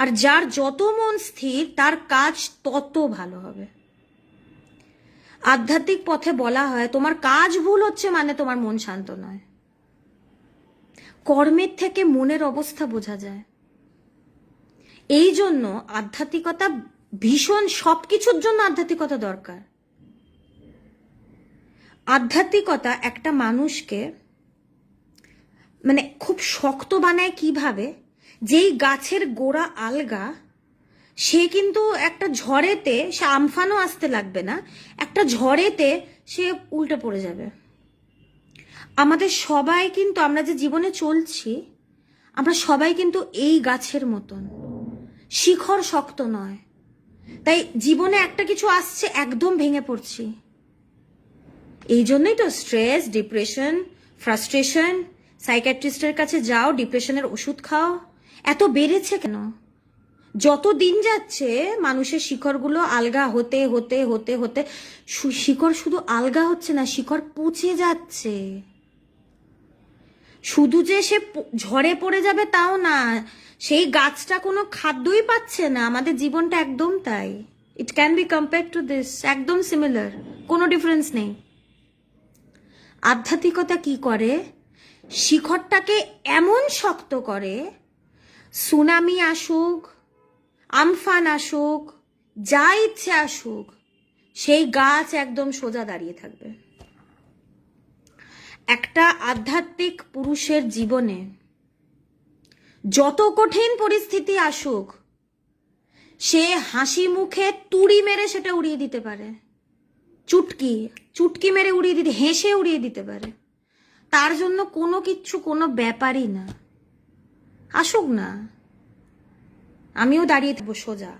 আর যার যত মন স্থির, তার কাজ তত ভালো হবে। আধ্যাত্মিক পথে বলা হয়, তোমার কাজ ভুল হচ্ছে মানে তোমার মন শান্ত নয়। কর্মের থেকে মনের অবস্থা বোঝা যায়। এই জন্য আধ্যাত্মিকতা ভীষণ, সবকিছুর জন্য আধ্যাত্মিকতা দরকার। আধ্যাত্মিকতা একটা মানুষকে মানে খুব শক্ত বানায় কিভাবে? যেই গাছের গোড়া আলগা, সে কিন্তু একটা ঝড়েতে, সে আমফানও আসতে লাগবে না, একটা ঝড়েতে সে উল্টে পড়ে যাবে। আমাদের সবাই কিন্তু, আমরা যে জীবনে চলছি, আমরা সবাই কিন্তু এই গাছের মতন, শিখর শক্ত নয়। তাই জীবনে একটা কিছু আসছে, একদম ভেঙে পড়ছি। এই জন্যই তো স্ট্রেস, ডিপ্রেশন, ফ্রাস্ট্রেশন। সাইকিয়াট্রিস্টের কাছে যাও, ডিপ্রেশনের ওষুধ খাও। এত বেড়েছে কেন? যত দিন যাচ্ছে মানুষের শিকড়গুলো আলগা হতে হতে হতে হতে, শিকড় শুধু আলগা হচ্ছে না, শিকড় পচে যাচ্ছে। শুধু যে সে ঝড়ে পড়ে যাবে তাও না, সেই গাছটা কোনো খাদ্যই পাচ্ছে না। আমাদের জীবনটা একদম তাই। It can be compare to this, একদম সিমিলার, কোনো ডিফারেন্স নেই। আধ্যাত্মিকতা কি করে? শিখরটাকে এমন শক্ত করে, সুনামি আসুক, আমফান আসুক, যা ইচ্ছে আসুক, সেই গাছ একদম সোজা দাঁড়িয়ে থাকবে। একটা আধ্যাত্মিক পুরুষের জীবনে যত কঠিন পরিস্থিতি আসুক, সে হাসি মুখে তুড়ি মেরে সেটা উড়িয়ে দিতে পারে। চুটকি মেরে উড়িয়ে দিতে, হেসে উড়িয়ে দিতে পারে। তার জন্য কোনো কিচ্ছু, কোনো ব্যাপারই না। আসুক না, আমিও দাঁড়িয়ে থাকবো সোজা।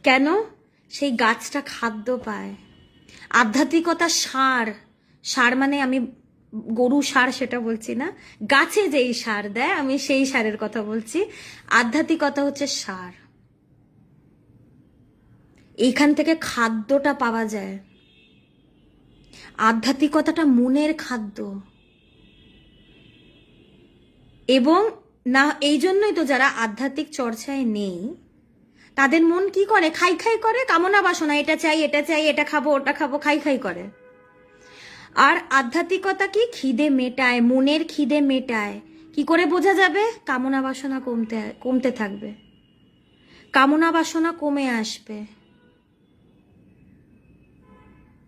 কেন? সেই গাছটা খাদ্য পায়। আধ্যাত্মিকতা সার। সার মানে আমি গরু সার সেটা বলছি না, গাছে যেই সার দেয় আমি সেই সারের কথা বলছি। আধ্যাত্মিকতা হচ্ছে সার। এইখান থেকে খাদ্যটা পাওয়া যায়। আধ্যাত্মিকতাটা মনের খাদ্য। এবং না, এই জন্যই তো যারা আধ্যাত্মিক চর্চায় নেই, তাদের মন কি করে? খাই খাই করে, কামনা বাসনা, এটা চাই, এটা চাই, এটা খাবো, ওটা খাবো, খাই খাই করে। আর আধ্যাত্মিকতা কি? খিদে মেটায়, মনের খিদে মেটায়। কি করে বোঝা যাবে? কামনা বাসনা কমতে থাকবে, কামনা বাসনা কমে আসবে।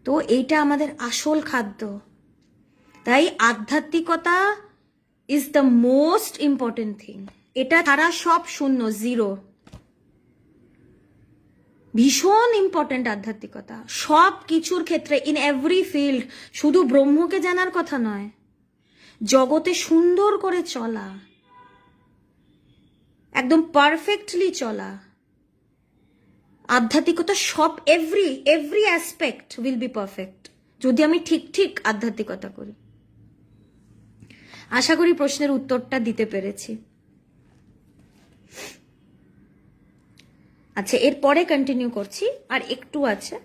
তো এইটা আমাদের আসল খাদ্য। তাই আধ্যাত্মিকতা is the most important thing. এটা তারা সব শূন্য, জিরো। ভীষণ ইম্পর্টেন্ট আধ্যাত্মিকতা সব কিছুর ক্ষেত্রে, ইন এভরি ফিল্ড। শুধু ব্রহ্মকে জানার কথা নয়, জগতে সুন্দর করে চলা, একদম পারফেক্টলি চলা। আধ্যাত্মিকতা সব, every aspect will be perfect যদি আমি ঠিক আধ্যাত্মিকতা করি। আশা করি প্রশ্নের উত্তরটা দিতে পেরেছি। আচ্ছা, এরপরে কন্টিনিউ করছি, আর একটু আছে।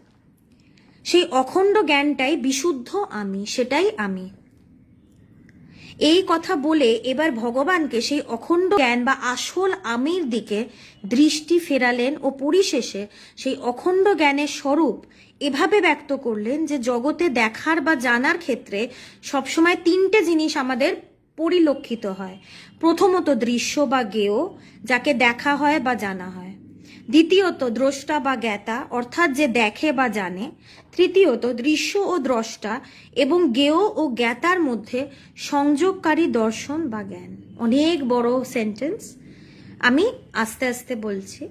সেই অখণ্ড জ্ঞানটাই বিশুদ্ধ আমি, সেটাই আমি। এই কথা বলে এবার ভগবানকে সেই অখণ্ড জ্ঞান বা আসল আমির দিকে দৃষ্টি ফেরালেন ও পরিশেষে সেই অখণ্ড জ্ঞানের স্বরূপ এভাবে ব্যক্ত করলেন যে জগতে দেখার বা জানার ক্ষেত্রে সবসময় তিনটে জিনিস আমাদের পরিলক্ষিত হয়। প্রথমত দৃশ্য বা জ্ঞেয়, যাকে দেখা হয় বা জানা হয়। দ্বিতীয়ত দ্রষ্টা বা জ্ঞাতা, অর্থাৎ যে দেখে বা জানে। তৃতীয়ত দৃশ্য ও দ্রষ্টা এবং জ্ঞেয় ও জ্ঞাতার মধ্যে সংযোগকারী দর্শন বা জ্ঞান। অনেক বড় সেন্টেন্স, আমি আস্তে আস্তে বলছি।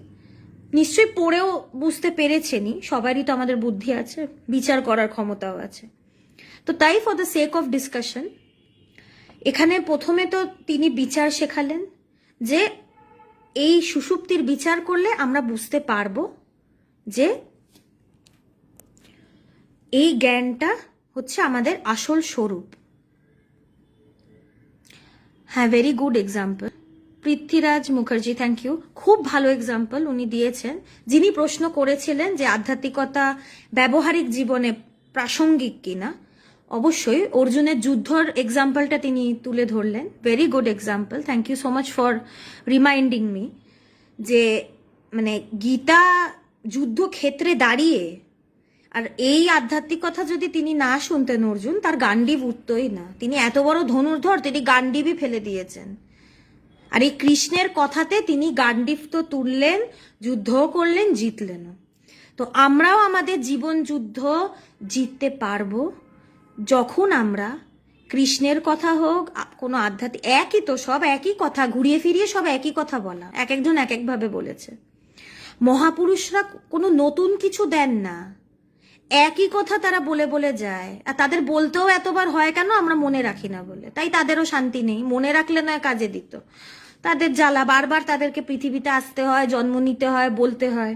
নিশ্চয়ই পড়েও বুঝতে পেরেছেনই, সবারই তো আমাদের বুদ্ধি আছে, বিচার করার ক্ষমতাও আছে। তো তাই for the sake of discussion এখানে প্রথমে তো তিনি বিচার শেখালেন যে এই সুষুপ্তির বিচার করলে আমরা বুঝতে পারবো যে এই জ্ঞানটা হচ্ছে আমাদের আসল স্বরূপ। হ্যাঁ, very good example. Prithviraj Mukherjee, thank you. খুব ভালো এক্সাম্পল উনি দিয়েছেন। যিনি প্রশ্ন করেছিলেন যে আধ্যাত্মিকতা ব্যবহারিক জীবনে প্রাসঙ্গিক কিনা, অবশ্যই অর্জুনের যুদ্ধর এক্সাম্পলটা তিনি তুলে ধরলেন। Very good example, thank you so much for reminding me যে মানে গীতা যুদ্ধক্ষেত্রে দাঁড়িয়ে, আর এই আধ্যাত্মিক কথা যদি তিনি না শুনতেন অর্জুন, তার গান্ডীব উঠতই না। তিনি এত বড় ধনুর্ধর, তিনি গান্ডীবই ফেলে দিয়েছেন। আর এই কৃষ্ণের কথাতে তিনি গান্ডীব তো তুললেন, যুদ্ধও করলেন, জিতলেনও। তো আমরাও আমাদের জীবন যুদ্ধ জিততে পারবো যখন আমরা কৃষ্ণের কথা হোক, কোনো আধ্যাত্মিক, একই তো, সব একই কথা, ঘুরিয়ে ফিরিয়ে সব একই কথা বলা, এক একজন এক একভাবে বলেছে। মহাপুরুষরা কোনো নতুন কিছু দেন না, একই কথা তারা বলে বলে যায়। আর তাদের বলতেও এতবার হয় কেন? আমরা মনে রাখি না বলে। তাই তাদেরও শান্তি নেই, মনে রাখলে নয় কাজে দিত। তাদের জ্বালা, বারবার তাদেরকে পৃথিবীতে আসতে হয়, জন্ম নিতে হয়, বলতে হয়।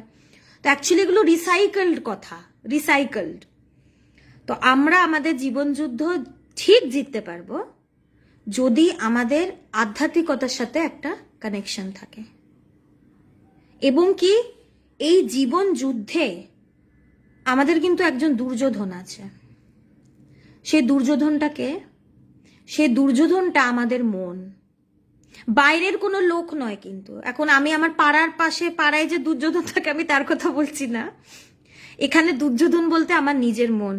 তো অ্যাকচুয়ালি এগুলো রিসাইকেলড কথা, রিসাইকেলড। তো আমরা আমাদের জীবন যুদ্ধ ঠিক জিততে পারবো যদি আমাদের আধ্যাত্মিকতার সাথে একটা কানেকশন থাকে। এবং কি এই জীবন যুদ্ধে আমাদের কিন্তু একজন দুর্যোধন আছে। সেই দুর্যোধনটা আমাদের মন, বাইরের কোনো লোক নয়। কিন্তু এখন আমি আমার পাড়ায় যে দুর্যোধন থাকে, আমি তার কথা বলছি না। এখানে দুর্যোধন বলতে আমার নিজের মন।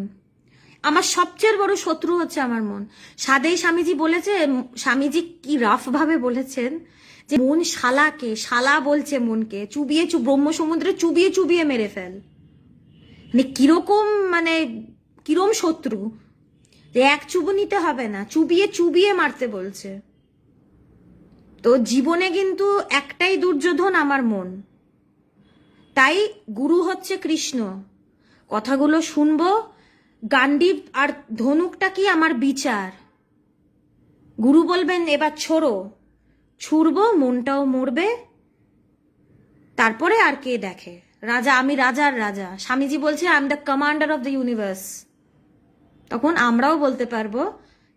আমার সবচেয়ে বড় শত্রু হচ্ছে আমার মন। সাদেই স্বামীজি বলেছে, স্বামীজি কি রাফ ভাবে বলেছেন যে মন শালা বলছে মনকে, ব্রহ্ম সমুদ্রে চুবিয়ে চুবিয়ে মেরে ফেল। মানে কিরম শত্রু যে এক চুবু নিতে হবে না, চুবিয়ে চুবিয়ে মারতে বলছে। তো জীবনে কিন্তু একটাই দুর্যোধন, আমার মন। তাই গুরু হচ্ছে কৃষ্ণ, কথাগুলো শুনবো। গান্ডীব আর ধনুকটা কি? আমার বিচার। গুরু বলবেন এবার ছুড়বো, মনটাও মরবে। তারপরে আর কে দেখে? রাজা, আমি রাজার রাজা। স্বামীজি বলছে I am the commander of the universe. তখন আমরাও বলতে পারবো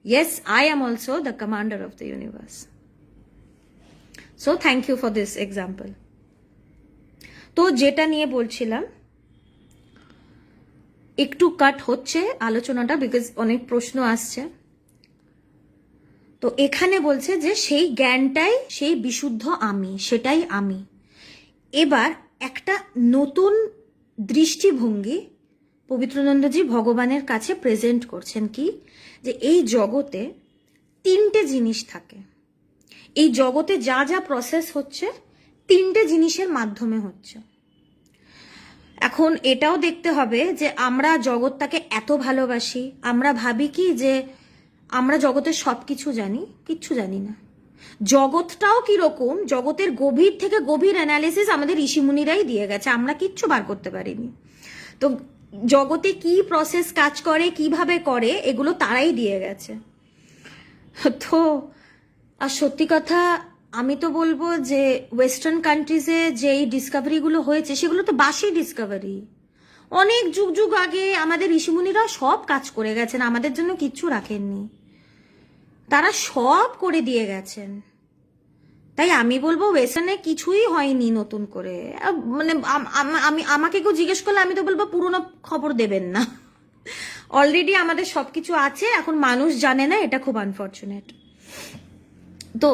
yes, I am also the commander of the universe. So thank you for this example. তো যেটা নিয়ে বলছিলাম, একটু কাট হচ্ছে আলোচনাটা বিকজ অনেক প্রশ্ন আসছে। তো এখানে বলছে যে সেই জ্ঞানটাই সেই বিশুদ্ধ আমি, সেটাই আমি। এবার একটা নতুন দৃষ্টিভঙ্গি পবিত্রানন্দজি ভগবানের কাছে প্রেজেন্ট করছেন কি, যে এই জগতে তিনটে জিনিস থাকে। এই জগতে যা যা প্রসেস হচ্ছে তিনটে জিনিসের মাধ্যমে হচ্ছে। এখন এটাও দেখতে হবে যে আমরা জগৎটাকে এত ভালোবাসি, আমরা ভাবি কি যে আমরা জগতের সব কিছু জানি? কিচ্ছু জানি না। জগৎটাও কিরকম, জগতের গভীর থেকে গভীর অ্যানালিসিস আমাদের ঋষিমুনিরাই দিয়ে গেছে, আমরা কিচ্ছু বার করতে পারিনি। তো জগতে কি প্রসেস কাজ করে, কিভাবে করে, এগুলো তারাই দিয়ে গেছে। তো আর সত্যি কথা আমি তো বলবো যে ওয়েস্টার্ন কান্ট্রিজে যেই ডিসকভারিগুলো হয়েছে সেগুলো তো বাসি ডিসকভারি। অনেক যুগ যুগ আগে আমাদের ঋষিমুনিরা সব কাজ করে গেছেন, আমাদের জন্য কিচ্ছু রাখেননি, তারা সব করে দিয়ে গেছেন। তাই আমি বলবো ওয়েস্টার্নে কিছুই হয়নি নতুন করে। মানে আমাকে কেউ জিজ্ঞেস করলে আমি তো বলবো পুরোনো খবর দেবেন না, অলরেডি আমাদের সবকিছু আছে, এখন মানুষ জানে না, এটা খুব আনফর্চুনেট। তো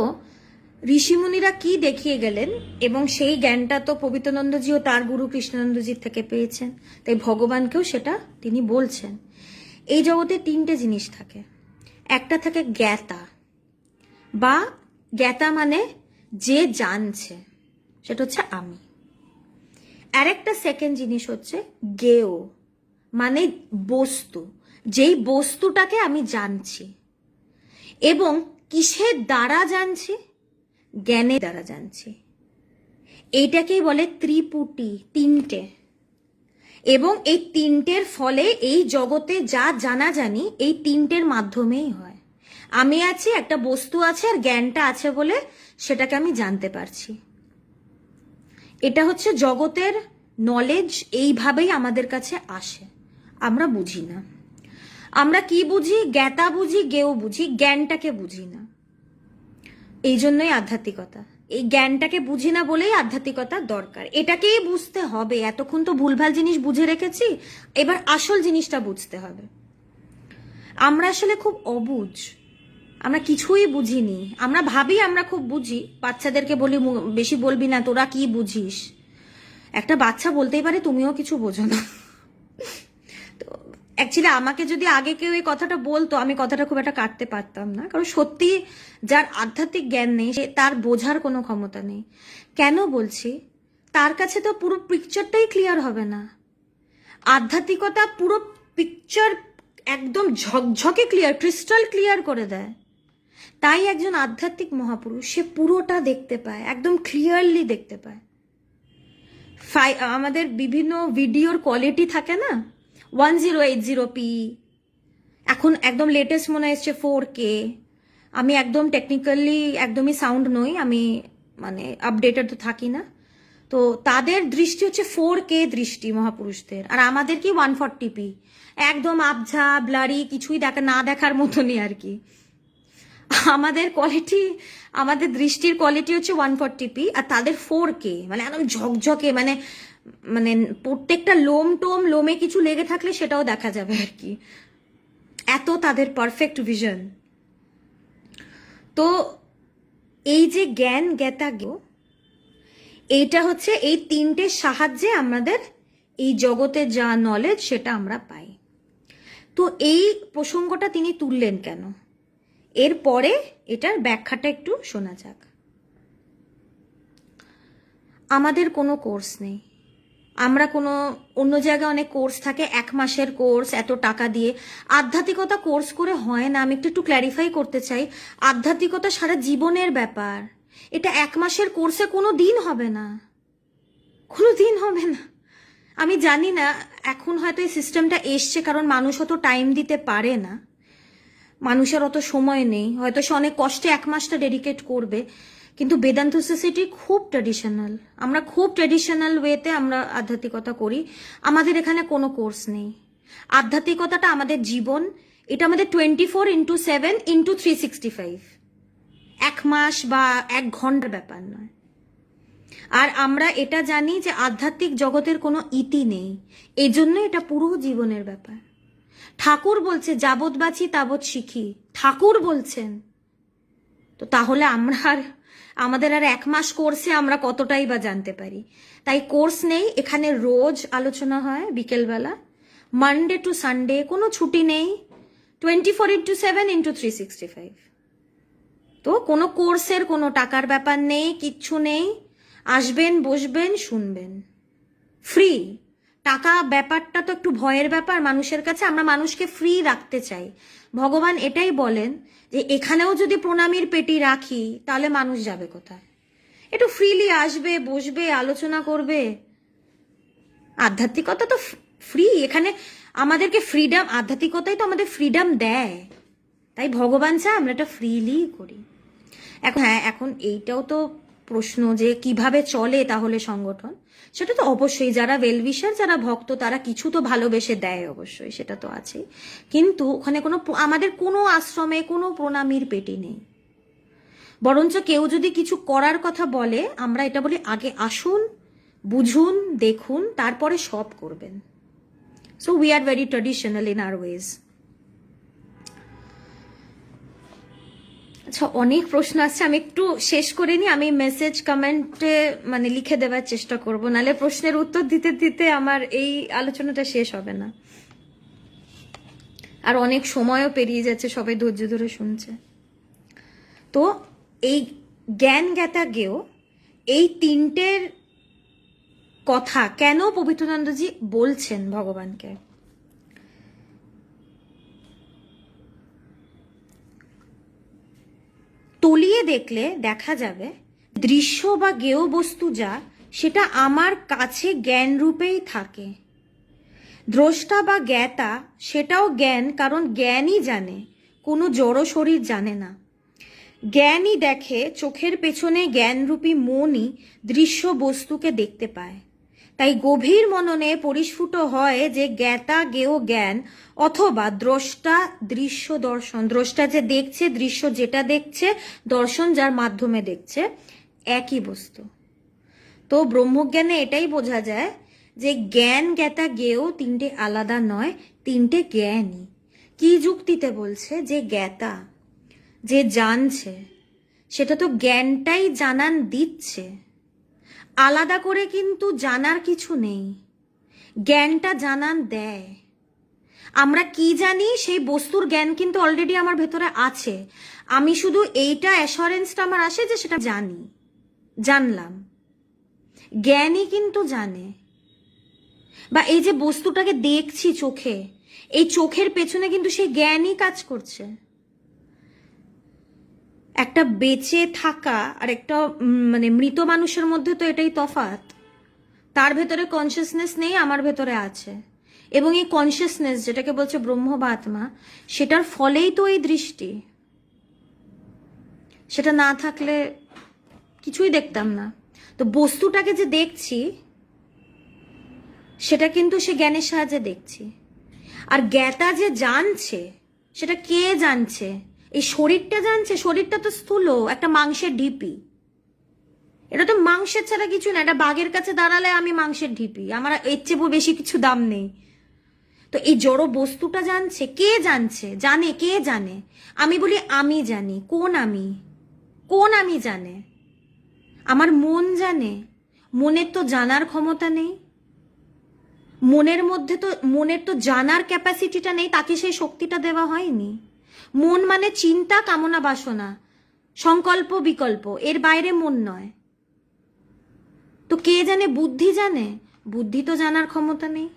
ঋষিমুনিরা কি দেখিয়ে গেলেন, এবং সেই জ্ঞানটা তো পবিত্রানন্দজিও তার গুরু কৃষ্ণানন্দজির থেকে পেয়েছেন, তাই ভগবানকেও সেটা তিনি বলছেন। এই জগতে তিনটে জিনিস থাকে। একটা থাকে জ্ঞাতা, বা জ্ঞাতা মানে যে জানছে, সেটা হচ্ছে আমি। আরেকটা সেকেন্ড জিনিস হচ্ছে জ্ঞেয়, মানে বস্তু, যেই বস্তুটাকে আমি জানছি। এবং কিসের দ্বারা জানছি? জ্ঞানের দ্বারা জানছি। এইটাকেই বলে ত্রিপুটি, তিনটে। এবং এই তিনটের ফলে এই জগতে যা জানা জানি এই তিনটের মাধ্যমেই হয়। আমি আছি, একটা বস্তু আছে, আর জ্ঞানটা আছে বলে সেটাকে আমি জানতে পারছি। এটা হচ্ছে জগতের নলেজ, এইভাবেই আমাদের কাছে আসে। আমরা বুঝি না। আমরা কি বুঝি? জ্ঞাতা বুঝি, জ্ঞেয় বুঝি, জ্ঞানটাকে বুঝি না। এই জন্যই আধ্যাত্মিকতা। এই জ্ঞানটাকে বুঝি না বলেই আধ্যাত্মিকতার দরকার। এটাকেই বুঝতে হবে। এতক্ষণ তো ভুলভাল জিনিস বুঝে রেখেছি, এবার আসল জিনিসটা বুঝতে হবে। আমরা আসলে খুব অবুঝ, আমরা কিছুই বুঝিনি। আমরা ভাবি আমরা খুব বুঝি। বাচ্চাদেরকে বলি বেশি বলবি না, তোরা কি বুঝিস। একটা বাচ্চা বলতেই পারে তুমিও কিছু বোঝো না। তো অ্যাকচুয়ালি আমাকে যদি আগে কেউ এই কথাটা বলতো, আমি কথাটা খুব একটা কাটতে পারতাম না, কারণ সত্যি যার আধ্যাত্মিক জ্ঞান নেই সে, তার বোঝার কোনো ক্ষমতা নেই। কেন বলছি? তার কাছে তো পুরো পিকচারটাই ক্লিয়ার হবে না। আধ্যাত্মিকতা পুরো পিকচার একদম ঝকঝকে ক্লিয়ার, ক্রিস্টাল ক্লিয়ার করে দেয়। তাই একজন আধ্যাত্মিক মহাপুরুষ সে পুরোটা দেখতে পায়, একদম ক্লিয়ারলি দেখতে পায়। আমাদের বিভিন্ন ভিডিওর কোয়ালিটি থাকে না, 1080p, এখন একদম লেটেস্ট মনে এসছে 4K। আমি একদম টেকনিক্যালি একদমই সাউন্ড নই, আমি মানে আপডেটেড তো থাকি না। তো তাদের দৃষ্টি হচ্ছে 4K দৃষ্টি মহাপুরুষদের, আর আমাদের কি 140p, একদম আবঝা ব্লারি, কিছুই না দেখার মতনই আর কি। আমাদের কোয়ালিটি, আমাদের দৃষ্টির কোয়ালিটি হচ্ছে 140p, আর তাদের 4K, মানে একদম ঝকঝকে, মানে মানে প্রত্যেকটা লোমে কিছু লেগে থাকলে সেটাও দেখা যাবে আর কি, এত তাদের পারফেক্ট ভিশন। তো এই যে জ্ঞান, জ্ঞাতা, জ্ঞেয়, এইটা হচ্ছে এই তিনটের সাহায্যে আমাদের এই জগতের যা নলেজ সেটা আমরা পাই। তো এই প্রসঙ্গটা তিনি তুললেন কেন? এরপরে এটার ব্যাখ্যাটা একটু শোনা যাক। আমাদের কোনো কোর্স নেই। আমরা কোনো, অন্য জায়গায় অনেক কোর্স থাকে, 1 মাসের কোর্স, এত টাকা দিয়ে। আধ্যাত্মিকতা কোর্স করে হয় না। আমি একটু ক্ল্যারিফাই করতে চাই, আধ্যাত্মিকতা সারা জীবনের ব্যাপার। এটা 1 মাসের কোর্সে কোনো দিন হবে না, কোনো দিন হবে না। আমি জানি না, এখন হয়তো এই সিস্টেমটা এসছে কারণ মানুষ অত টাইম দিতে পারে না, মানুষের অত সময় নেই, হয়তো সে অনেক কষ্টে 1 মাসটা ডেডিকেট করবে। কিন্তু বেদান্ত সোসাইটি খুব ট্র্যাডিশনাল, আমরা খুব ট্র্যাডিশনাল ওয়েতে আমরা আধ্যাত্মিকতা করি। আমাদের এখানে কোনো কোর্স নেই। আধ্যাত্মিকতাটা আমাদের জীবন, এটা আমাদের 24x7x365, 1 মাস বা 1 ঘন্টার ব্যাপার নয়। আর আমরা এটা জানি যে আধ্যাত্মিক জগতের কোনো ইতি নেই, এই জন্য এটা পুরো জীবনের ব্যাপার। ঠাকুর বলছে যাবৎ বাঁচি তাবৎ শিখি, ঠাকুর বলছেন। তো তাহলে আমরা আমাদের আর 1 মাস কোর্সে আমরা কতটাই বা জানতে পারি? তাই কোর্স নেই এখানে, রোজ আলোচনা হয় বিকেলবেলা, মানডে টু সানডে, কোনো ছুটি নেই, 24x7x365। তো কোনো কোর্সের কোনো টাকার ব্যাপার নেই, কিচ্ছু নেই। আসবেন, বসবেন, শুনবেন, ফ্রি। টাকা ব্যাপারটা তো একটু ভয়ের ব্যাপার মানুষের কাছে, আমরা মানুষকে ফ্রি রাখতে চাই। ভগবান এটাই বলেন যে এখানেও যদি প্রণামীর পেটি রাখি তাহলে মানুষ যাবে কোথায়? একটু ফ্রিলি আসবে, বসবে, আলোচনা করবে। আধ্যাত্মিকতা তো ফ্রি, এখানে আমাদেরকে ফ্রিডম, আধ্যাত্মিকতাই তো আমাদের ফ্রিডম দেয়। তাই ভগবান চায় আমরা এটা ফ্রিলি করি। এখন হ্যাঁ, এখন এইটাও তো প্রশ্ন যে কিভাবে চলে তাহলে সংগঠন, সেটা তো অবশ্যই যারা ওয়েলউইশার, যারা ভক্ত, তারা কিছু তো ভালোবেসে দেয় অবশ্যই, সেটা তো আছে। কিন্তু ওখানে কোনো, আমাদের কোনো আশ্রমে কোনো প্রণামীর পেটি নেই। বরঞ্চ কেউ যদি কিছু করার কথা বলে, আমরা এটা বলি আগে আসুন, বুঝুন, দেখুন, তারপরে সব করবেন। So we are very traditional in our ways. আচ্ছা, অনেক প্রশ্ন আসছে, আমি একটু শেষ করে নিই। আমি মেসেজ কমেন্টে মানে লিখে দেওয়ার চেষ্টা করব, নাহলে প্রশ্নের উত্তর দিতে দিতে আমার এই আলোচনাটা শেষ হবে না। আর অনেক সময়ও পেরিয়ে যাচ্ছে, সবাই ধৈর্য ধরে শুনছে। তো এই জ্ঞান জ্ঞাতা জ্ঞেয়, এই তিনটের কথা কেন পবিত্রানন্দজি বলছেন ভগবানকে? তলিয়ে দেখলে দেখা যাবে দৃশ্য বা জ্ঞেয় বস্তু যা, সেটা আমার কাছে জ্ঞান রূপেই থাকে। দ্রষ্টা বা জ্ঞাতা সেটাও জ্ঞান, কারণ জ্ঞানই জানে, কোনো জড় শরীর জানে না। জ্ঞানই দেখে, চোখের পেছনে জ্ঞানরূপী মনই দৃশ্য বস্তুকে দেখতে পায়। তাই গভীর মননে পরিস্ফুট হয় যে জ্ঞাতা জ্ঞেয় জ্ঞান অথবা দ্রষ্টা দৃশ্য দর্শন। দ্রষ্টা যে দেখছে, দৃশ্য যেটা দেখছে, দর্শন যার মাধ্যমে দেখছে, একই বস্তু। তো ব্রহ্মজ্ঞানে এটাই বোঝা যায় যে জ্ঞান জ্ঞাতা জ্ঞেয় তিনটে আলাদা নয়, তিনটে জ্ঞানই। কি যুক্তিতে বলছে? যে জ্ঞাতা, যে জানছে, সেটা তো জ্ঞানটাই জানান দিচ্ছে। আলাদা করে কিন্তু জানার কিছু নেই, জ্ঞানটা জানান দেয়। আমরা কি জানি সেই বস্তুর জ্ঞান কিন্তু অলরেডি আমার ভেতরে আছে, আমি শুধু এইটা অ্যাসুরেন্সটা আমার আসে যে সেটা জানি, জানলাম। জ্ঞানই কিন্তু জানে। বা এই যে বস্তুটাকে দেখছি চোখে, এই চোখের পেছনে কিন্তু সেই জ্ঞানই কাজ করছে। একটা বেঁচে থাকা আর একটা মানে মৃত মানুষের মধ্যে তো এটাই তফাৎ। তার ভেতরে কনসিয়াসনেস নেই, আমার ভেতরে আছে। এবং এই কনসিয়াসনেস যেটাকে বলছে ব্রহ্ম বা আত্মা, সেটার ফলেই তো এই দৃষ্টি। সেটা না থাকলে কিছুই দেখতাম না। তো বস্তুটাকে যে দেখছি, সেটা কিন্তু সে জ্ঞানের সাহায্যে দেখছি। আর জ্ঞাতা যে জানছে, সেটা কে জানছে? এই শরীরটা জানছে। শরীরটা তো স্থূল, একটা মাংসের ঢিপি। এটা তো মাংসের ছাড়া কিছু না। এটা বাঘের কাছে দাঁড়ালে আমি মাংসের ঢিপি, আমার এর চেয়ে বেশি কিছু দাম নেই। তো এই জড় বস্তুটা জানছে। কে জানছে? জানে। কে জানে? আমি বলি আমি জানি। কোন আমি? কোন আমি জানে? আমার মন জানে। মনের তো জানার ক্ষমতা নেই। মনের মধ্যে তো, মনের তো জানার ক্যাপাসিটিটা নেই, তাকে সেই শক্তিটা দেওয়া হয়নি। মন মানে চিন্তা, কামনা, বাসনা, সংকল্প, বিকল্প, এর বাইরে মন নয়। তো কে জানে? বুদ্ধি জানে। বুদ্ধি তো জানার ক্ষমতা নেই,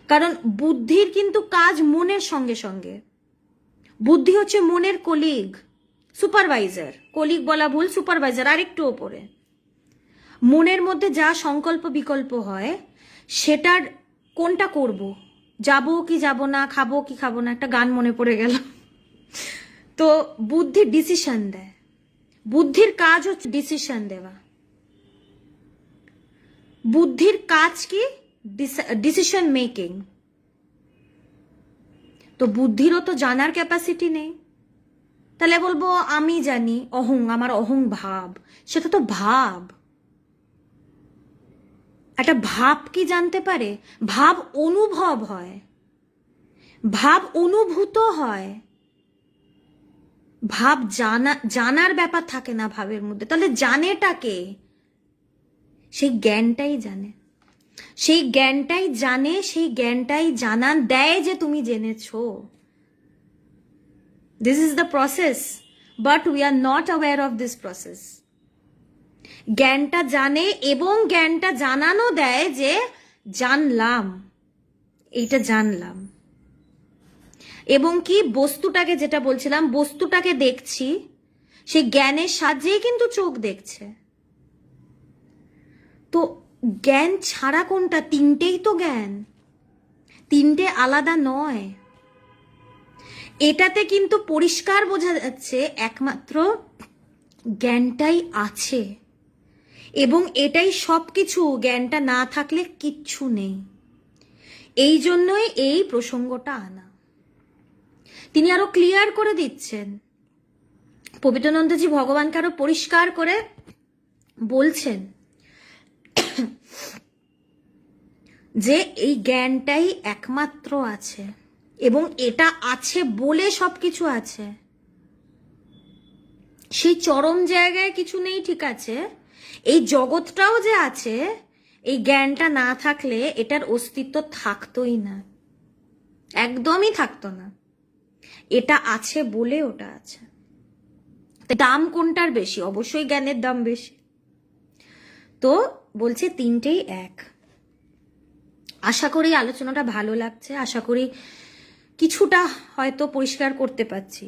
কারণ বুদ্ধির কিন্তু কাজ মনের সঙ্গে সঙ্গে। বুদ্ধি হচ্ছে মনের কলিগ, সুপারভাইজার। কলিগ বলা ভুল, সুপারভাইজার আরেকটু ওপরে। মনের মধ্যে যা সংকল্প বিকল্প হয়, সেটার কোনটা করব, যাব কি যাব না, খাবো কি খাবো না, একটা গান মনে পড়ে গেল। তো বুদ্ধি ডিসিশন দেয়। বুদ্ধির কাজ হচ্ছে ডিসিশন দেওয়া। বুদ্ধির কাজ কি? Decision making. তো বুদ্ধিরও তো জানার ক্যাপাসিটি নেই। তাহলে বলবো আমি জানি, অহং, আমার অহং ভাব। সেটা তো ভাব। একটা ভাব কি জানতে পারে? ভাব অনুভব হয়, ভাব অনুভূত হয়। ভাব জানার ব্যাপার থাকে না ভাবের মধ্যে। তাহলে জানেটাকে? সেই জ্ঞানটাই জানে। সেই জ্ঞানটাই জানে, সেই জ্ঞানটাই জানান দেয় যে তুমি জেনেছো। This is the process, but we are not aware of this process. জ্ঞানটা জানে এবং জ্ঞানটা জানানো দেয় যে জানলাম, এইটা জানলাম। এবং কি বস্তুটাকে, যেটা বলছিলাম, বস্তুটাকে দেখছি, সেই জ্ঞানের সাহায্যেই কিন্তু চোখ দেখছে। তো জ্ঞান ছাড়া কোনটা? তিনটেই তো জ্ঞান, তিনটে আলাদা নয়। এটাতে কিন্তু পরিষ্কার বোঝা যাচ্ছে একমাত্র জ্ঞানটাই আছে এবং এটাই সব কিছু। জ্ঞানটা না থাকলে কিচ্ছু নেই। এই জন্যই এই প্রসঙ্গটা আনা। তিনি আরো ক্লিয়ার করে দিচ্ছেন, পবিত্রানন্দজি ভগবানকে আরো পরিষ্কার করে বলছেন যে এই জ্ঞানটাই একমাত্র আছে এবং এটা আছে বলে সবকিছু আছে। সেই চরম জায়গায় কিছু নেই, ঠিক আছে, এই জগৎটাও যে আছে, এই জ্ঞানটা না থাকলে এটার অস্তিত্ব থাকতোই না, একদমই থাকতো না। এটা আছে বলে ওটা আছে। দাম কোনটার বেশি? অবশ্যই জ্ঞানের দাম বেশি। তো বলছে তিনটেই এক। আশা করি আলোচনাটা ভালো লাগছে, আশা করি কিছুটা হয়তো পরিষ্কার করতে পারছি।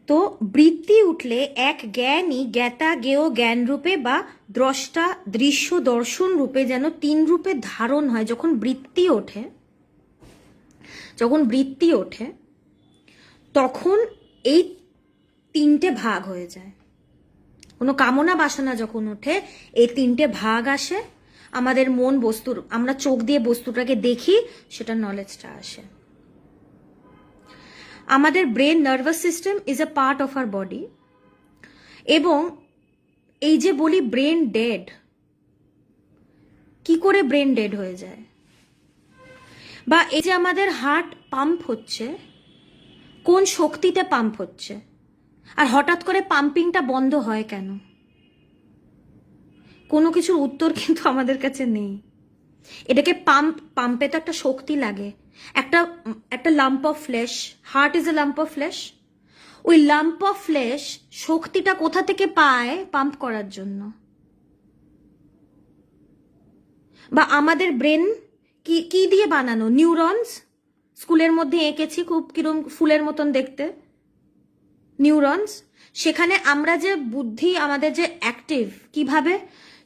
তো বৃত্তি উঠলে এক জ্ঞানই জ্ঞাতা জ্ঞেয় জ্ঞান রূপে বা দ্রষ্টা দৃশ্য দর্শন রূপে যেন তিন রূপে ধারণ হয়। যখন বৃত্তি ওঠে তখন এই তিনটে ভাগ হয়ে যায়। কোনো কামনা বাসনা যখন ওঠে, এই তিনটে ভাগ আসে। আমাদের মন বস্তুর, আমরা চোখ দিয়ে বস্তুটাকে দেখি, সেটা নলেজটা আসে। আমাদের brain nervous system is a part of our body. এবং এই যে বলি ব্রেন ডেড, কি করে ব্রেন ডেড হয়ে যায়? বা এই যে আমাদের হার্ট পাম্প হচ্ছে, কোন শক্তিতে পাম্প হচ্ছে, আর হঠাৎ করে পাম্পিংটা বন্ধ হয় কেন? কোনো কিছুর উত্তর কিন্তু আমাদের কাছে নেই। এটাকে পাম্পে তো একটা শক্তি লাগে, একটা lump of flash, heart is a lump of flash. ওই লাম্প অফ ফ্লেশ শক্তিটা কোথা থেকে পায় পাম্প করার জন্য? বা আমাদের ব্রেন কি দিয়ে বানানো? নিউরনস, স্কুলের মধ্যে এঁকেছি খুব কিরম ফুলের মতন দেখতে নিউরনস। সেখানে আমরা যে বুদ্ধি আমাদের যে অ্যাক্টিভ, কিভাবে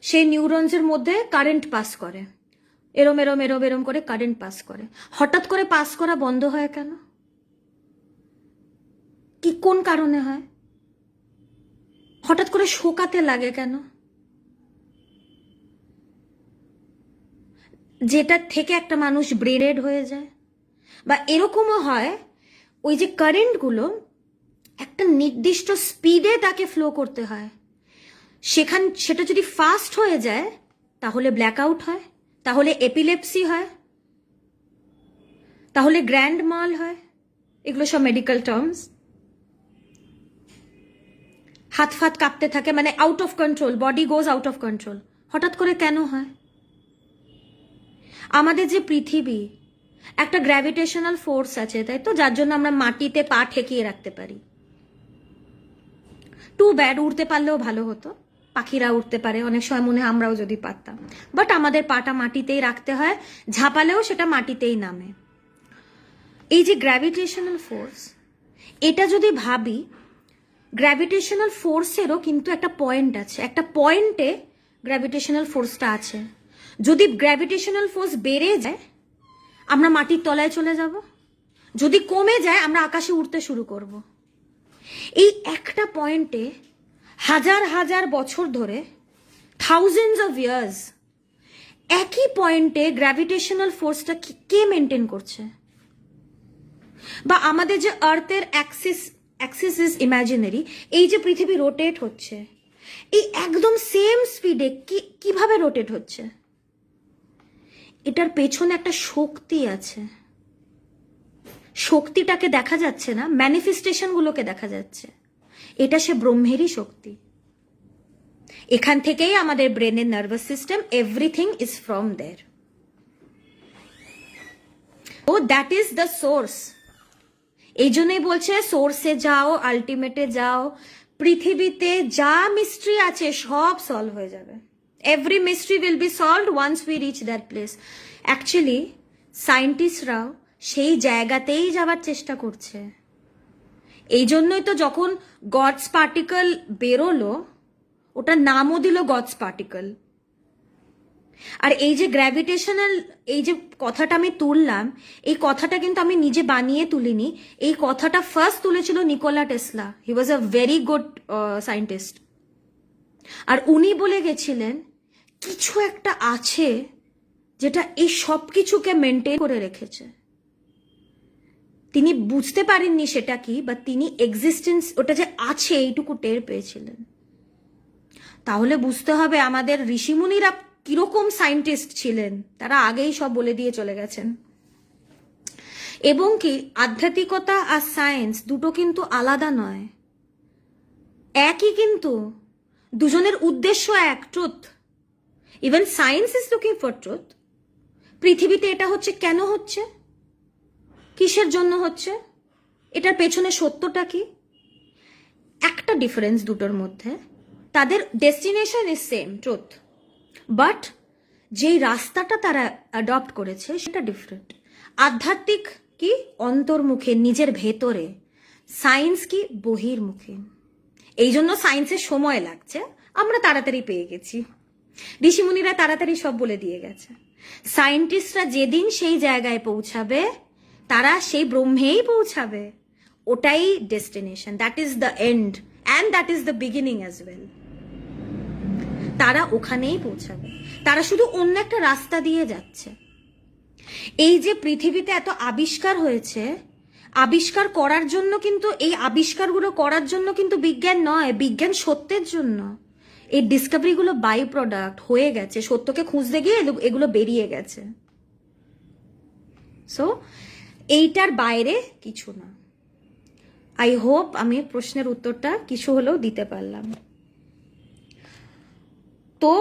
সেই নিউরনসের মধ্যে কারেন্ট পাস করে, এরম এরম এরম এরম করে কারেন্ট পাস করে। হঠাৎ করে পাস করা বন্ধ হয় কেন? কি কোন কারণে হয়? হঠাৎ করে শোকাতে লাগে কেন? যেটা থেকে একটা মানুষ ব্রেডেড হয়ে যায়। বা এরকমও হয়, ওই যে কারেন্টগুলো একটা নির্দিষ্ট স্পিডে তাকে ফ্লো করতে হয়। সেটা যদি ফাস্ট হয়ে যায় তাহলে ব্ল্যাকআউট হয়, তাহলে এপিলেপসি হয়, তাহলে গ্র্যান্ড মাল হয়। এগুলো সব মেডিকেল টার্মস। হাত ফাত কাঁপতে থাকে, মানে out of control, body goes out of control. হঠাৎ করে কেন হয়? আমাদের যে পৃথিবী, একটা গ্র্যাভিটেশনাল ফোর্স আছে, তাই তো, যার জন্য আমরা মাটিতে পা ঠেকিয়ে রাখতে পারি। টু ব্যাড, উড়তে পারলেও ভালো হতো, পাখিরা উঠতে পারে, অনেক সময় মনে হয় আমরাও যদি পারতাম। বাট আমাদের পাটা মাটিতেই রাখতে হয়, ঝাঁপালেও সেটা মাটিতেই নামে। এই যে গ্র্যাভিটেশনাল ফোর্স, এটা যদি ভাবি, গ্র্যাভিটেশনাল ফোর্সেরও কিন্তু একটা পয়েন্ট আছে, একটা পয়েন্টে গ্র্যাভিটেশনাল ফোর্সটা আছে। যদি গ্র্যাভিটেশনাল ফোর্স বেড়ে যায় আমরা মাটির তলায় চলে যাব, যদি কমে যায় আমরা আকাশে উঠতে শুরু করব। এই একটা পয়েন্টে হাজার হাজার বছর ধরে, থাউজেন্ডস অফ ইয়ার্স, একই পয়েন্টে গ্র্যাভিটেশনাল ফোর্সটা কে মেনটেন করছে? বা আমাদের যে আর্থের অ্যাক্সিস ইজ ইমাজিনারি, এই যে পৃথিবী রোটেট হচ্ছে, এই একদম সেম স্পিডে কিভাবে রোটেট হচ্ছে? এটার পেছনে একটা শক্তি আছে। শক্তিটাকে দেখা যাচ্ছে না, ম্যানিফেস্টেশনগুলোকে দেখা যাচ্ছে। এটা সে ব্রহ্মেরই শক্তি। এখান থেকেই আমাদের ব্রেনের nervous system, everything is from there. ও দ্যাট ইজ দ্য সোর্স। এই জন্যই বলছে সোর্সে যাও, আলটিমেটে যাও। পৃথিবীতে যা মিস্ট্রি আছে সব সলভ হয়ে যাবে। Every mystery will be solved once we reach that place. Actually সায়েন্টিস্টরাও সেই জায়গাতেই যাবার চেষ্টা করছে। এই জন্যই তো যখন গডস পার্টিকেল বেরোলো, ওটার নামও দিল গডস পার্টিকেল। আর এই যে গ্র্যাভিটেশনাল, এই যে কথাটা আমি তুললাম, এই কথাটা কিন্তু আমি নিজে বানিয়ে তুলিনি। এই কথাটা ফার্স্ট তুলেছিল Nikola Tesla. He was a very good scientist. আর উনি বলে গেছিলেন কিছু একটা আছে যেটা এই সব কিছুকে মেনটেন করে রেখেছে। তিনি বুঝতে পারেননি সেটা কি, বা তিনি এক্সিস্টেন্স, ওটা যে আছে এইটুকু টের পেয়েছিলেন। তাহলে বুঝতে হবে আমাদের ঋষিমুনিরা কিরকম সায়েন্টিস্ট ছিলেন তারা আগেই সব বলে দিয়ে চলে গেছেন। এবং কি আধ্যাত্মিকতা আর সায়েন্স দুটো কিন্তু আলাদা নয়, একই, কিন্তু দুজনের উদ্দেশ্য এক, truth. Even science is looking for truth. পৃথিবীতে এটা হচ্ছে কেন হচ্ছে, কিসের জন্য হচ্ছে, এটার পেছনে সত্যটা কি। একটা ডিফারেন্স দুটোর মধ্যে, তাদের destination is same, truth, but যেই রাস্তাটা তারা অ্যাডপ্ট করেছে সেটা ডিফারেন্ট। আধ্যাত্মিক কি অন্তর্মুখে, নিজের ভেতরে, সায়েন্স কি বহির্মুখী। এই জন্য সায়েন্সের সময় লাগছে, আমরা তাড়াতাড়ি পেয়ে গেছি, ঋষিমুনিরা তাড়াতাড়ি সব বলে দিয়ে গেছে। সায়েন্টিস্টরা যেদিন সেই জায়গায় পৌঁছাবে তারা সেই ব্রহ্মেই পৌঁছাবে, ওটাই destination, that is the end and that is the beginning as well. তারা ওখানেই পৌঁছাবে, তারা শুধু অন্য একটা রাস্তা দিয়ে যাচ্ছে। এই যে পৃথিবীতে এত আবিষ্কার হয়েছে, আবিষ্কার করার জন্য কিন্তু, এই আবিষ্কারগুলো করার জন্য কিন্তু বিজ্ঞান নয়, বিজ্ঞান সত্যের জন্য। এই ডিসকভারিগুলো বাই প্রোডাক্ট হয়ে গেছে, সত্যকে খুঁজতে গিয়ে এগুলো বেরিয়ে গেছে। সো এইটার বাইরে কিছু না। আই হোপ আমি প্রশ্নের উত্তরটা কিছু হলেও দিতে পারলাম। তো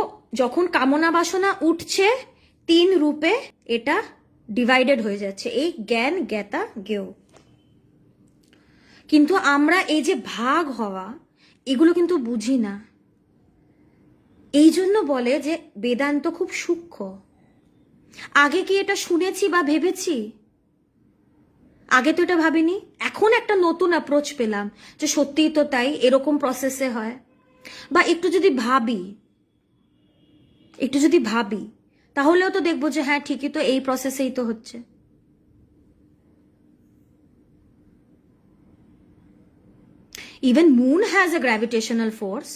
যখন কামনা বাসনা উঠছে 3 রূপে এটা ডিভাইডেড হয়ে যাচ্ছে, এই জ্ঞান, জ্ঞাতা, জ্ঞেয়। কিন্তু আমরা এই যে ভাগ হওয়া এগুলো কিন্তু বুঝি না। এই জন্য বলে যে বেদান্ত খুব সূক্ষ্ম। আগে কি এটা শুনেছি বা ভেবেছি? আগে তো এটা ভাবিনি। এখন একটা নতুন অ্যাপ্রোচ পেলাম যে সত্যিই তো তাই, এরকম প্রসেসে হয়। বা একটু যদি ভাবি তাহলেও তো দেখবো যে হ্যাঁ ঠিকই তো, এই প্রসেসেই তো হচ্ছে। Even moon has a gravitational force.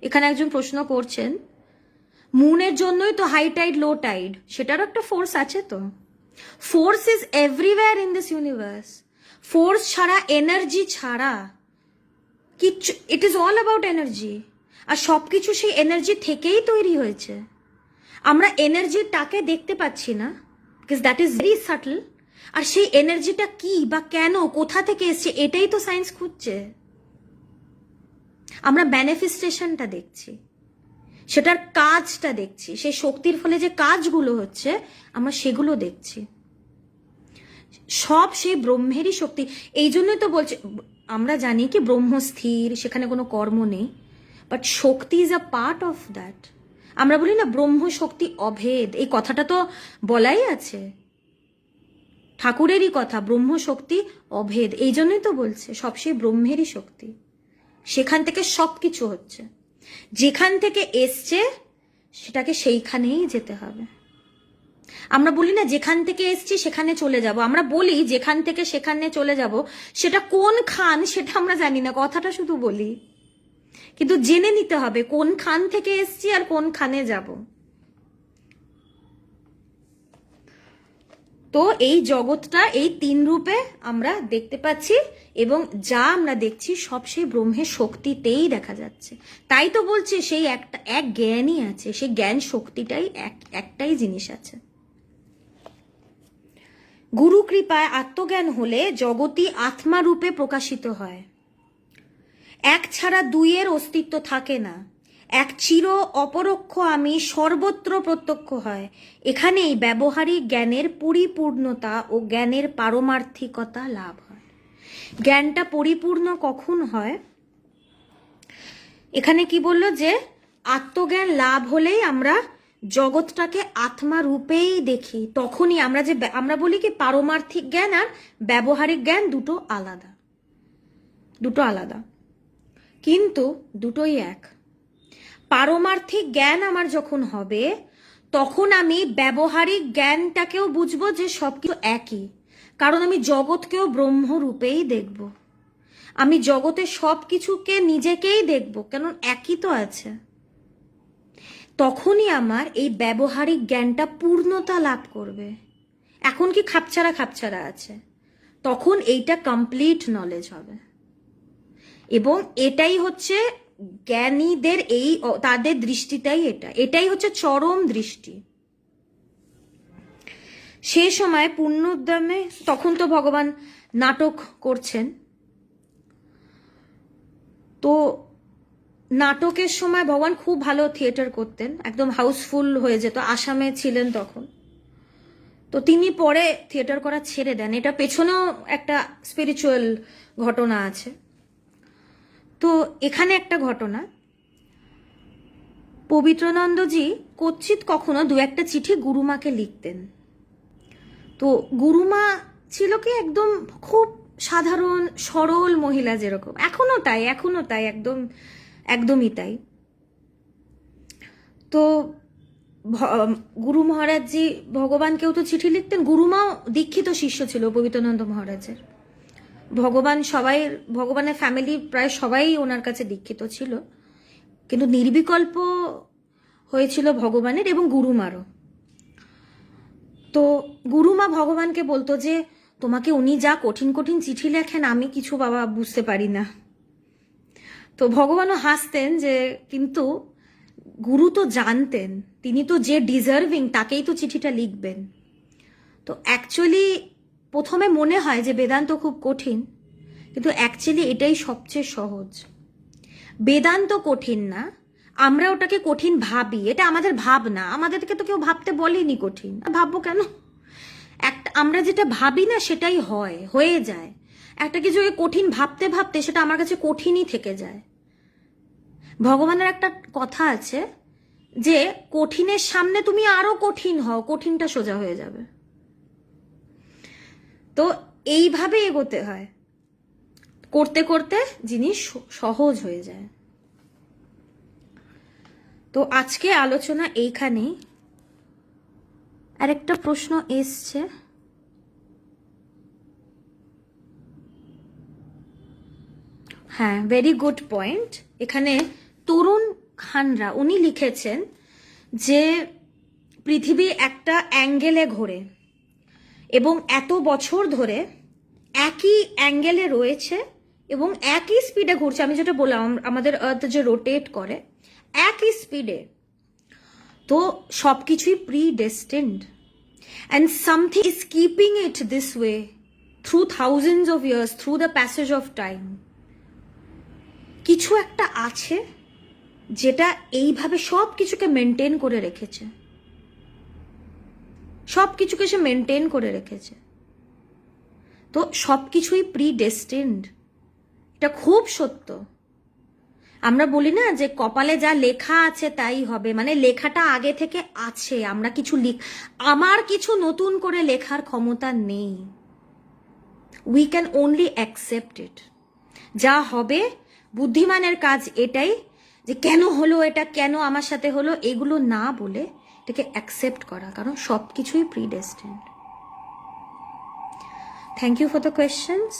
এখানে একজন প্রশ্ন করছেন, মুনের জন্যই তো হাই টাইড লো টাইড, সেটারও একটা ফোর্স আছে তো। Force is everywhere in this universe. Force ছাড়া, এনার্জি ছাড়া কিচ্ছু, it is all about energy. আর সবকিছু সেই এনার্জি থেকেই তৈরি হয়েছে। আমরা এনার্জিটাকে দেখতে পাচ্ছি না, because that is very subtle. আর সেই এনার্জিটা কি বা কেন, কোথা থেকে এসছে, এটাই তো সায়েন্স খুঁজছে। আমরা ম্যানিফেস্টেশনটা দেখছি, সেটার কাজটা দেখছি, সেই শক্তির ফলে যে কাজগুলো হচ্ছে আমরা সেগুলো দেখছি। সব সেই ব্রহ্মেরই শক্তি। এই জন্যই তো বলছে, আমরা জানি কি ব্রহ্ম স্থির, সেখানে কোনো কর্ম নেই, but Shakti is a part of that. আমরা বলি না ব্রহ্ম শক্তি অভেদ, এই কথাটা তো বলাই আছে, ঠাকুরেরই কথা, ব্রহ্ম শক্তি অভেদ। এই জন্যই তো বলছে সব সেই ব্রহ্মেরই শক্তি, সেখান থেকে সব কিছু হচ্ছে। যেখান থেকে এসছে সেটাকে সেইখানেই যেতে হবে। আমরা বলি না যেখান থেকে এসছি সেখানে চলে যাব, আমরা বলি যেখান থেকে সেখানে চলে যাব, সেটা কোন খান সেটা আমরা জানি না, কথাটা শুধু বলি। কিন্তু জেনে নিতে হবে কোন খান থেকে এসছি আর কোন খানে যাব। তো এই জগৎটা এই 3 রূপে আমরা দেখতে পাচ্ছি, এবং যা আমরা দেখছি সব সেই ব্রহ্মের শক্তিতেই দেখা যাচ্ছে। তাই তো বলছে সেই এক জ্ঞানই আছে, সেই জ্ঞান শক্তিটাই একটাই জিনিস আছে। গুরু কৃপায় আত্মজ্ঞান হলে জগৎই আত্মা রূপে প্রকাশিত হয়। এক ছাড়া দুইয়ের অস্তিত্ব থাকে না, এক চির অপরোক্ষ আমি সর্বত্র প্রত্যক্ষ হয়। এখানেই ব্যবহারিক জ্ঞানের পরিপূর্ণতা ও জ্ঞানের পারমার্থিকতা লাভ হয়। জ্ঞানটা পরিপূর্ণ কখন হয়? এখানে কি বললো যে আত্মজ্ঞান লাভ হলেই আমরা জগৎটাকে আত্মা রূপেই দেখি। তখনই আমরা বলি কি পারমার্থিক জ্ঞান আর ব্যবহারিক জ্ঞান দুটো আলাদা, কিন্তু দুটোই এক। পারমার্থিক জ্ঞান আমার যখন হবে তখন আমি ব্যবহারিক জ্ঞানটাকেও বুঝবো যে সবকিছু একই, কারণ আমি জগৎকেও ব্রহ্মরূপেই দেখব। আমি জগতের সবকিছুকে নিজেকেই দেখব, কারণ একই তো আছে। তখনই আমার এই ব্যবহারিক জ্ঞানটা পূর্ণতা লাভ করবে। এখন কি খাপছাড়া আছে, তখন এইটা কমপ্লিট নলেজ হবে। এবং এটাই হচ্ছে জ্ঞানীদের তাদের দৃষ্টিটাই এটাই হচ্ছে চরম দৃষ্টি। সে সময় পূর্ণোদ্যমে, তখন তো ভগবান নাটক করছেন, তো নাটকের সময় ভগবান খুব ভালো থিয়েটার করতেন, একদম হাউসফুল হয়ে যেত। আসামে ছিলেন তখন, তো তিনি পরে থিয়েটার করা ছেড়ে দেন। এটা পেছনেও একটা স্পিরিচুয়াল ঘটনা আছে। তো এখানে একটা ঘটনা, পবিত্রানন্দজি কচ্ছিৎ কখনো দু একটা চিঠি গুরুমাকে লিখতেন। তো গুরুমা ছিল কি একদম খুব সাধারণ সরল মহিলা, যেরকম এখনো তাই একদমই তাই। তো গুরু মহারাজজি ভগবানকেও তো চিঠি লিখতেন। গুরুমাও দীক্ষিত শিষ্য ছিল পবিত্রানন্দ মহারাজের। ভগবানের ফ্যামিলি প্রায় সবাই ওনার কাছে দীক্ষিত ছিল, কিন্তু নির্বিকল্প হয়েছিল ভগবানের এবং গুরুমারও। তো গুরুমা ভগবানকে বলতো যে তোমাকে উনি যা কঠিন কঠিন চিঠি লেখেন, আমি কিছু বাবা বুঝতে পারি না। তো ভগবানও হাসতেন যে কিন্তু গুরু তো জানতেন, তিনি তো যে ডিজার্ভিং তাকেই তো চিঠিটা লিখবেন। তো অ্যাকচুয়ালি প্রথমে মনে হয় যে বেদান্ত খুব কঠিন, কিন্তু অ্যাকচুয়ালি এটাই সবচেয়ে সহজ। বেদান্ত কঠিন না, আমরা ওটাকে কঠিন ভাবি, এটা আমাদের ভাবনা। আমাদেরকে তো কেউ ভাবতে বলেনি কঠিন, ভাববো কেন? আমরা যেটা ভাবি না সেটাই হয়ে যায়। একটা কিছুকে কঠিন ভাবতে ভাবতে সেটা আমার কাছে কঠিনই থেকে যায়। ভগবানের একটা কথা আছে যে কঠিনের সামনে তুমি আরো কঠিন হও, কঠিনটা সোজা হয়ে যাবে। তো এইভাবে এগোতে হয়, করতে করতে জিনিস সহজ হয়ে যায়। তো আজকে আলোচনা এইখানেই। আরেকটা প্রশ্ন এসছে, হ্যাঁ, ভেরি গুড পয়েন্ট। এখানে তরুণ খানরা উনি লিখেছেন যে পৃথিবী একটা অ্যাঙ্গেলে ঘোরে এবং এত বছর ধরে একই অ্যাঙ্গেলে রয়েছে এবং একই স্পিডে ঘুরছে। আমি যেটা বললাম, আমাদের আর্থ যে রোটেট করে একই স্পিডে, তো সব কিছুই predestined and something is keeping it this way through thousands of years, through the passage of time. কিছু একটা আছে যেটা এইভাবে সব কিছুকে মেনটেন করে রেখেছে, সব কিছুকে সে মেনটেন করে রেখেছে। তো সব কিছুই প্রি-ডেস্টিনড, এটা খুব সত্য। আমরা বলি না যে কপালে যা লেখা আছে তাই হবে, মানে লেখাটা আগে থেকে আছে। আমার কিছু নতুন করে লেখার ক্ষমতা নেই। We can only accept it. যা হবে, বুদ্ধিমানের কাজ এটাই যে কেন হলো এটা, কেন আমার সাথে হলো, এগুলো না বলে এটাকে অ্যাকসেপ্ট করা, কারণ সব কিছুই predestined. Thank you for the questions.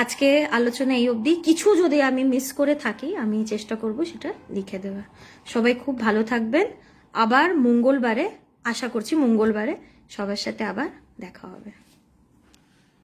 আজকে আলোচনা এই অবধি। কিছু যদি আমি মিস করে থাকি আমি চেষ্টা করব সেটা লিখে দেওয়ার। সবাই খুব ভালো থাকবেন। আবার মঙ্গলবারে, আশা করছি মঙ্গলবারে সবার সাথে আবার দেখা হবে।